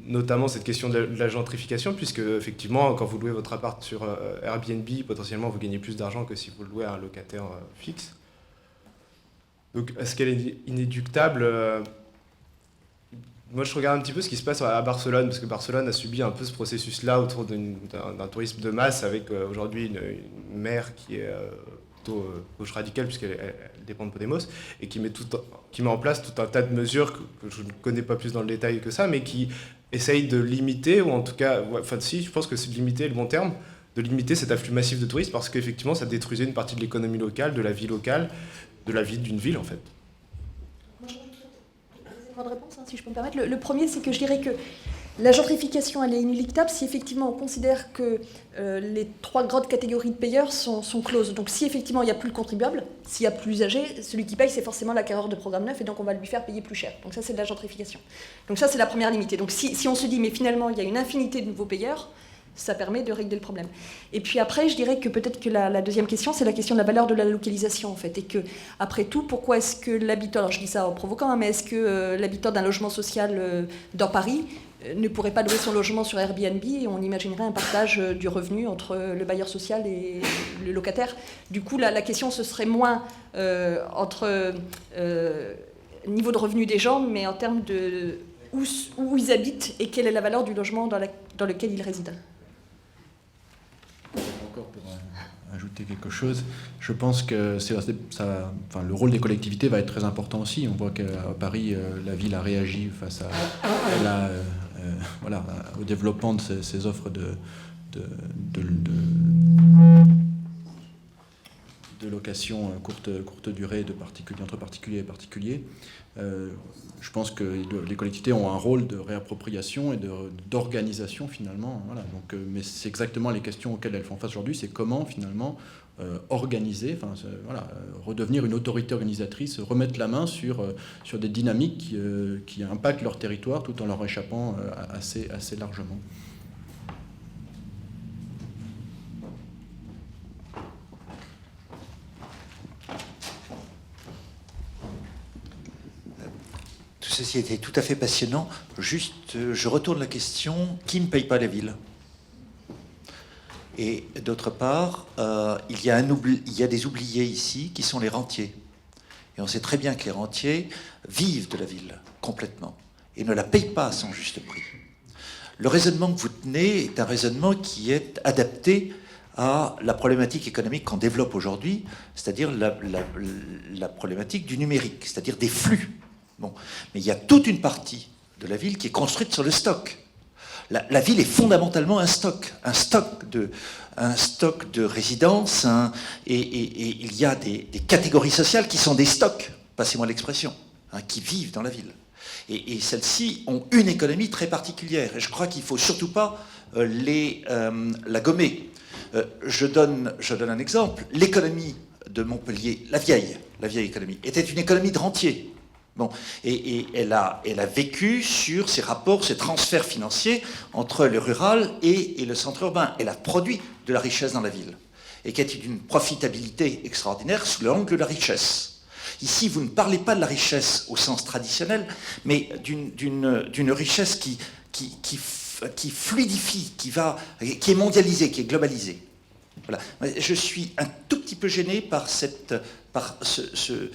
notamment cette question de la gentrification, puisque effectivement, quand vous louez votre appart sur Airbnb, potentiellement, vous gagnez plus d'argent que si vous le louez à un locataire fixe. Donc, est-ce qu'elle est inéluctable? Moi, je regarde un petit peu ce qui se passe à Barcelone, parce que Barcelone a subi un peu ce processus-là autour d'un tourisme de masse, avec aujourd'hui une maire qui est plutôt gauche radicale, puisqu'elle dépend de Podemos, et qui met en place tout un tas de mesures que je ne connais pas plus dans le détail que ça, mais qui essayent de limiter, ou en tout cas, si, je pense que c'est de limiter le bon terme, de limiter cet afflux massif de touristes, parce qu'effectivement, ça détruisait une partie de l'économie locale, de la vie locale, de la vie d'une ville, en fait. De réponse, hein, si je peux me permettre. Le premier, c'est que je dirais que la gentrification, elle est inéluctable si effectivement on considère que les 3 grandes catégories de payeurs sont closes. Donc si effectivement il n'y a plus le contribuable, s'il n'y a plus l'usager, celui qui paye, c'est forcément l'acquéreur de programme neuf et donc on va lui faire payer plus cher. Donc ça, c'est de la gentrification. Donc ça, c'est la première limitée. Donc si on se dit, mais finalement, il y a une infinité de nouveaux payeurs, ça permet de régler le problème. Et puis après, je dirais que peut-être que la deuxième question, c'est la question de la valeur de la localisation, en fait. Et que, après tout, pourquoi est-ce que l'habitant, alors je dis ça en provoquant, hein, mais est-ce que l'habitant d'un logement social dans Paris ne pourrait pas louer son logement sur Airbnb et on imaginerait un partage du revenu entre le bailleur social et le locataire? Du coup, la question, ce serait moins entre niveau de revenu des gens, mais en termes de où ils habitent et quelle est la valeur du logement dans lequel ils résident. Encore pour ajouter quelque chose, je pense que le rôle des collectivités va être très important aussi. On voit qu'à Paris, la ville a réagi face au développement de ces offres de location courte durée entre particuliers et particuliers. Je pense que les collectivités ont un rôle de réappropriation et d'organisation finalement. Voilà. Donc, mais c'est exactement les questions auxquelles elles font face aujourd'hui, c'est comment finalement organiser, redevenir une autorité organisatrice, remettre la main sur des dynamiques qui impactent leur territoire tout en leur échappant assez largement. Ceci était tout à fait passionnant. Juste, je retourne la question, qui ne paye pas la ville? Et d'autre part, il y a des oubliés ici qui sont les rentiers. Et on sait très bien que les rentiers vivent de la ville complètement et ne la payent pas à son juste prix. Le raisonnement que vous tenez est un raisonnement qui est adapté à la problématique économique qu'on développe aujourd'hui, c'est-à-dire la problématique du numérique, c'est-à-dire des flux. Bon. Mais il y a toute une partie de la ville qui est construite sur le stock. La ville est fondamentalement un stock de résidences, et il y a des catégories sociales qui sont des stocks, passez-moi l'expression, qui vivent dans la ville. Et celles-ci ont une économie très particulière, et je crois qu'il ne faut surtout pas la gommer. Je donne un exemple. L'économie de Montpellier, la vieille économie, était une économie de rentiers. Bon, et elle a vécu sur ces rapports, ces transferts financiers entre le rural et le centre urbain. Elle a produit de la richesse dans la ville, et qui est d'une profitabilité extraordinaire sous l'angle de la richesse. Ici, vous ne parlez pas de la richesse au sens traditionnel, mais d'une richesse qui fluidifie, qui est mondialisée, qui est globalisée. Voilà. Je suis un tout petit peu gêné par ce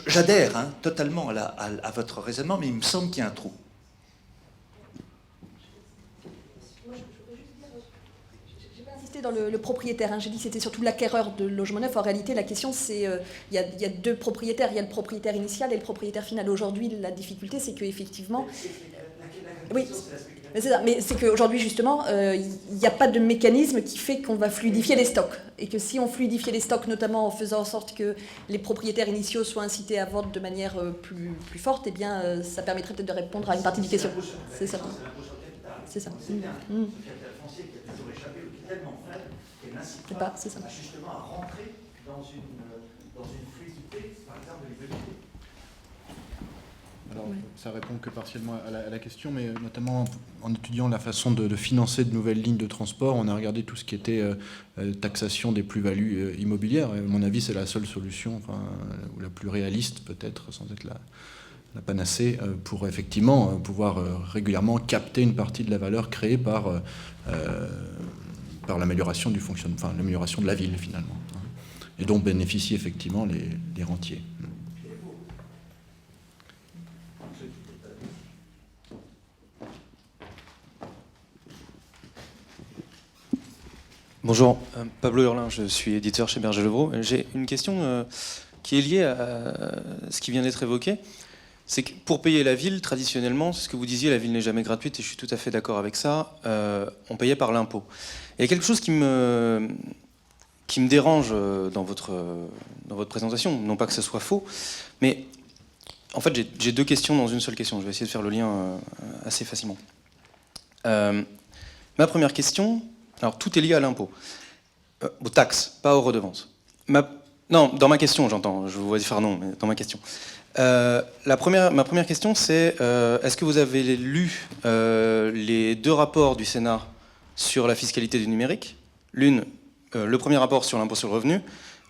j'adhère totalement à votre raisonnement, mais il me semble qu'il y a un trou. Je n'ai pas insisté dans le propriétaire. J'ai dit que c'était surtout l'acquéreur de logement neuf. En réalité, la question, c'est il y a deux propriétaires. Il y a le propriétaire initial et le propriétaire final. Aujourd'hui, la difficulté, c'est qu'effectivement... Oui, c'est ça. Mais c'est qu'aujourd'hui, justement, il n'y a pas de mécanisme qui fait qu'on va fluidifier les stocks. Et que si on fluidifiait les stocks, notamment en faisant en sorte que les propriétaires initiaux soient incités à vendre de manière plus forte, eh bien, ça permettrait peut-être de répondre à une partie des questions. C'est ça. C'est ça. C'est ça. Justement à rentrer dans une fluidité, par exemple, de l'immobilier. Alors, ça répond que partiellement à la question, mais notamment en étudiant la façon de financer de nouvelles lignes de transport, on a regardé tout ce qui était taxation des plus-values immobilières. Et à mon avis, c'est la seule solution, ou la plus réaliste peut-être, sans être la panacée, pour effectivement pouvoir régulièrement capter une partie de la valeur créée par l'amélioration du fonctionnement, l'amélioration de la ville finalement, et dont bénéficient effectivement les rentiers. Bonjour, Pablo Hurlin, je suis éditeur chez Berger-Levrault. J'ai une question qui est liée à ce qui vient d'être évoqué. C'est que pour payer la ville, traditionnellement, c'est ce que vous disiez, la ville n'est jamais gratuite, et je suis tout à fait d'accord avec ça, on payait par l'impôt. Il y a quelque chose qui me dérange dans votre présentation, non pas que ce soit faux, mais en fait j'ai deux questions dans une seule question. Je vais essayer de faire le lien assez facilement. Ma première question... Alors, tout est lié à l'impôt. Aux taxes, pas aux redevances. Non, dans ma question, j'entends. Je vous vois dire non, mais dans ma question. Ma première question, c'est est-ce que vous avez lu les deux rapports du Sénat sur la fiscalité du numérique? Le premier rapport sur l'impôt sur le revenu,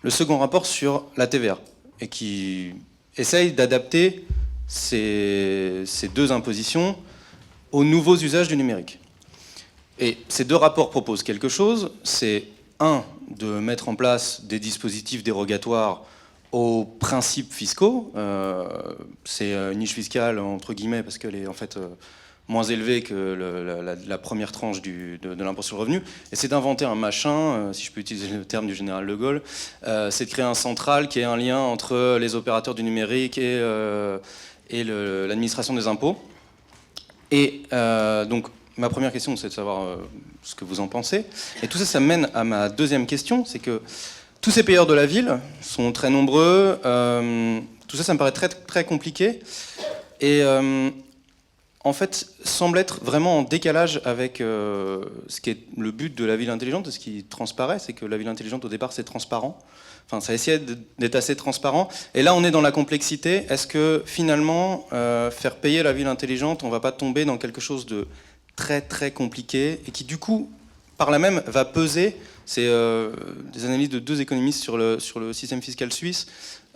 le second rapport sur la TVA, et qui essaye d'adapter ces deux impositions aux nouveaux usages du numérique. Et ces deux rapports proposent quelque chose, c'est de mettre en place des dispositifs dérogatoires aux principes fiscaux. C'est une niche fiscale, entre guillemets, parce qu'elle est en fait moins élevée que la première tranche de l'impôt sur le revenu. Et c'est d'inventer un machin, si je peux utiliser le terme du général de Gaulle, c'est de créer un central qui est un lien entre les opérateurs du numérique et l'administration des impôts. Et donc, ma première question, c'est de savoir ce que vous en pensez. Et tout ça, ça mène à ma deuxième question, c'est que tous ces payeurs de la ville sont très nombreux. Tout ça, ça me paraît très, très compliqué. Et en fait, semble être vraiment en décalage avec ce qui est le but de la ville intelligente, ce qui transparaît, c'est que la ville intelligente, au départ, c'est transparent. Enfin, ça essayait d'être assez transparent. Et là, on est dans la complexité. Est-ce que, finalement, faire payer la ville intelligente, on ne va pas tomber dans quelque chose de très, très compliqué et qui, du coup, par là même, va peser. C'est des analyses de 2 économistes sur le système fiscal suisse.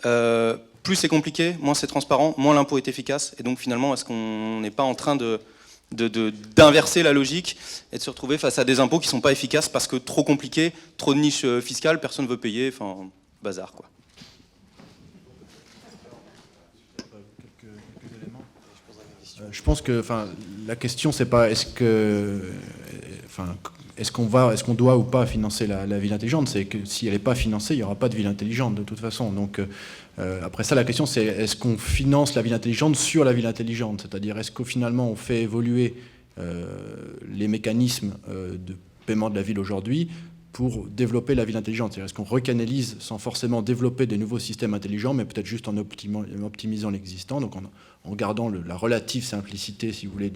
Plus c'est compliqué, moins c'est transparent, moins l'impôt est efficace. Et donc finalement, est-ce qu'on n'est pas en train d'inverser la logique et de se retrouver face à des impôts qui ne sont pas efficaces parce que trop compliqués, trop de niches fiscales, personne ne veut payer, enfin, bazar, quoi. Je pense que la question, c'est pas est-ce qu'on doit ou pas financer la ville intelligente, c'est que si elle n'est pas financée, il n'y aura pas de ville intelligente de toute façon. Donc après ça, la question c'est est-ce qu'on finance la ville intelligente sur la ville intelligente, c'est-à-dire est-ce que finalement on fait évoluer les mécanismes de paiement de la ville aujourd'hui pour développer la ville intelligente. C'est-à-dire est-ce qu'on recanalise sans forcément développer des nouveaux systèmes intelligents, mais peut-être juste en optimisant l'existant, donc en gardant la relative simplicité, si vous voulez,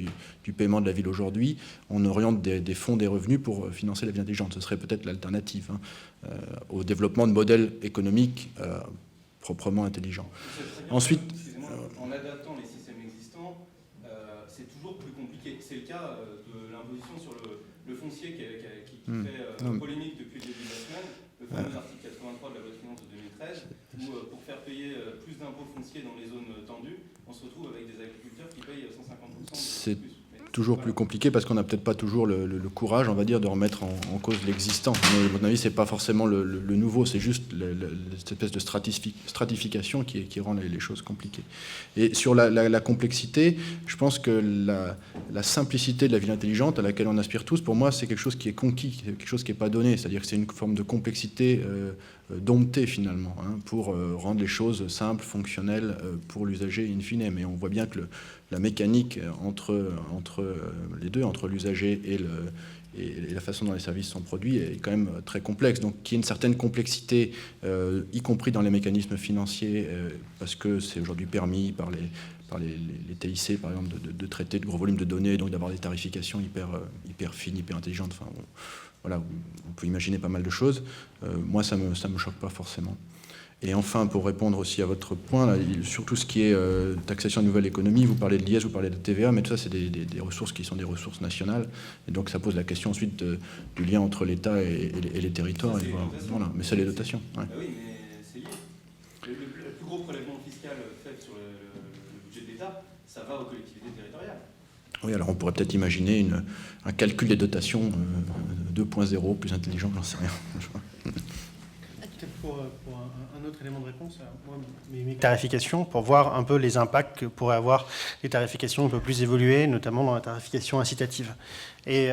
du paiement de la ville aujourd'hui, on oriente des fonds, des revenus pour financer la ville intelligente. Ce serait peut-être l'alternative au développement de modèles économiques proprement intelligents. Ensuite, en adaptant les systèmes existants, c'est toujours plus compliqué. C'est le cas de l'imposition sur le foncier qui fait polémique depuis le début de la semaine, le fameux article 83 de la loi de finances de 2013, où pour faire payer plus d'impôts fonciers dans les zones tendues, on se retrouve avec des agriculteurs qui payent 150% de plus. Toujours plus compliqué parce qu'on n'a peut-être pas toujours le courage, on va dire, de remettre en cause l'existant. Mais à mon avis, c'est pas forcément le nouveau, c'est juste cette espèce de stratification qui rend les choses compliquées. Et sur la complexité, je pense que la simplicité de la ville intelligente à laquelle on aspire tous, pour moi, c'est quelque chose qui est conquis, quelque chose qui n'est pas donné. C'est-à-dire que c'est une forme de complexité domptée finalement, pour rendre les choses simples, fonctionnelles pour l'usager in fine. Mais on voit bien que la mécanique entre les deux, entre l'usager et la façon dont les services sont produits est quand même très complexe. Donc qu'il y ait une certaine complexité, y compris dans les mécanismes financiers, parce que c'est aujourd'hui permis par les TIC, par exemple, de traiter de gros volumes de données, donc d'avoir des tarifications hyper fines, hyper intelligentes. Enfin, voilà, on peut imaginer pas mal de choses. Moi, ça me choque pas forcément. Et enfin, pour répondre aussi à votre point, là, sur tout ce qui est taxation de nouvelle économie, vous parlez de l'IS, vous parlez de TVA, mais tout ça, c'est des ressources qui sont des ressources nationales. Et donc, ça pose la question ensuite du lien entre l'État et les territoires. Voilà. Mais c'est les dotations. Ouais. Ah oui, mais c'est lié. Le plus gros prélèvement fiscal fait sur le budget de l'État, ça va aux collectivités territoriales. Oui, alors on pourrait peut-être imaginer un calcul des dotations 2.0, plus intelligent, j'en sais rien. Peut-être pour un autre élément de réponse, moi, mes tarifications, pour voir un peu les impacts que pourraient avoir les tarifications un peu plus évoluées, notamment dans la tarification incitative. Et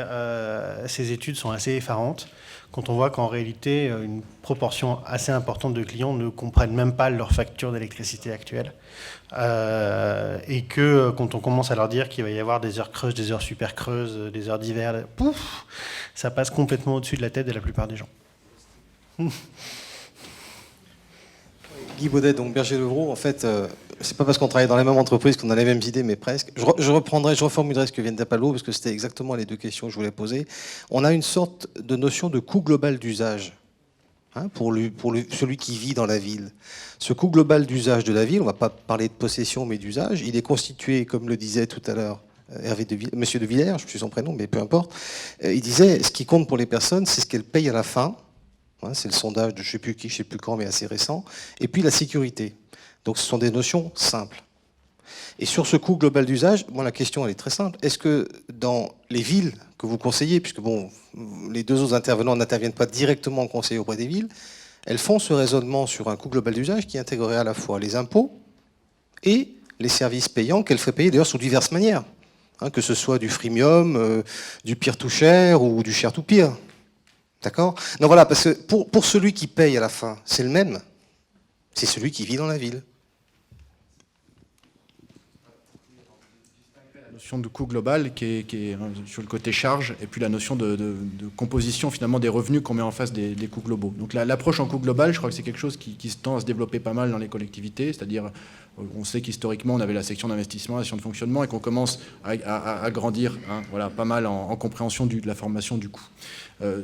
ces études sont assez effarantes quand on voit qu'en réalité, une proportion assez importante de clients ne comprennent même pas leur facture d'électricité actuelle. Et que quand on commence à leur dire qu'il va y avoir des heures creuses, des heures super creuses, des heures d'hiver, pouf, ça passe complètement au-dessus de la tête de la plupart des gens. Guy Baudet, donc Berger Levrault, en fait, c'est pas parce qu'on travaille dans les mêmes entreprises qu'on a les mêmes idées, mais presque. Je reformulerai ce que vient de dire Pablo, parce que c'était exactement les deux questions que je voulais poser. On a une sorte de notion de coût global d'usage, pour celui qui vit dans la ville. Ce coût global d'usage de la ville, on ne va pas parler de possession, mais d'usage, il est constitué, comme le disait tout à l'heure Monsieur de Villers, je ne sais son prénom, mais peu importe, il disait, ce qui compte pour les personnes, c'est ce qu'elles payent à la fin. C'est le sondage de je ne sais plus qui, je ne sais plus quand, mais assez récent. Et puis la sécurité. Donc ce sont des notions simples. Et sur ce coût global d'usage, la question elle est très simple. Est-ce que dans les villes que vous conseillez, puisque les deux autres intervenants n'interviennent pas directement en conseil auprès des villes, elles font ce raisonnement sur un coût global d'usage qui intégrerait à la fois les impôts et les services payants qu'elles feraient payer d'ailleurs sous diverses manières. Que ce soit du freemium, du peer-to-share ou du share-to-peer. D'accord ? Donc voilà, parce que pour celui qui paye à la fin, c'est le même. C'est celui qui vit dans la ville. notion de coût global qui est sur le côté charge, et puis la notion de composition finalement des revenus qu'on met en face des coûts globaux. Donc l'approche en coût global, je crois que c'est quelque chose qui se tend à se développer pas mal dans les collectivités, c'est-à-dire on sait qu'historiquement on avait la section d'investissement, la section de fonctionnement, et qu'on commence à grandir voilà, pas mal en compréhension de la formation du coût.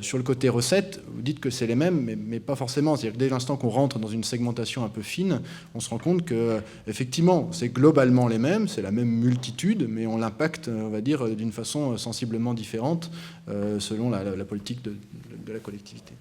Sur le côté recettes, vous dites que c'est les mêmes, mais pas forcément. C'est-à-dire que dès l'instant qu'on rentre dans une segmentation un peu fine, on se rend compte que effectivement, c'est globalement les mêmes, c'est la même multitude, mais on l'impacte, on va dire, d'une façon sensiblement différente selon la politique de la collectivité.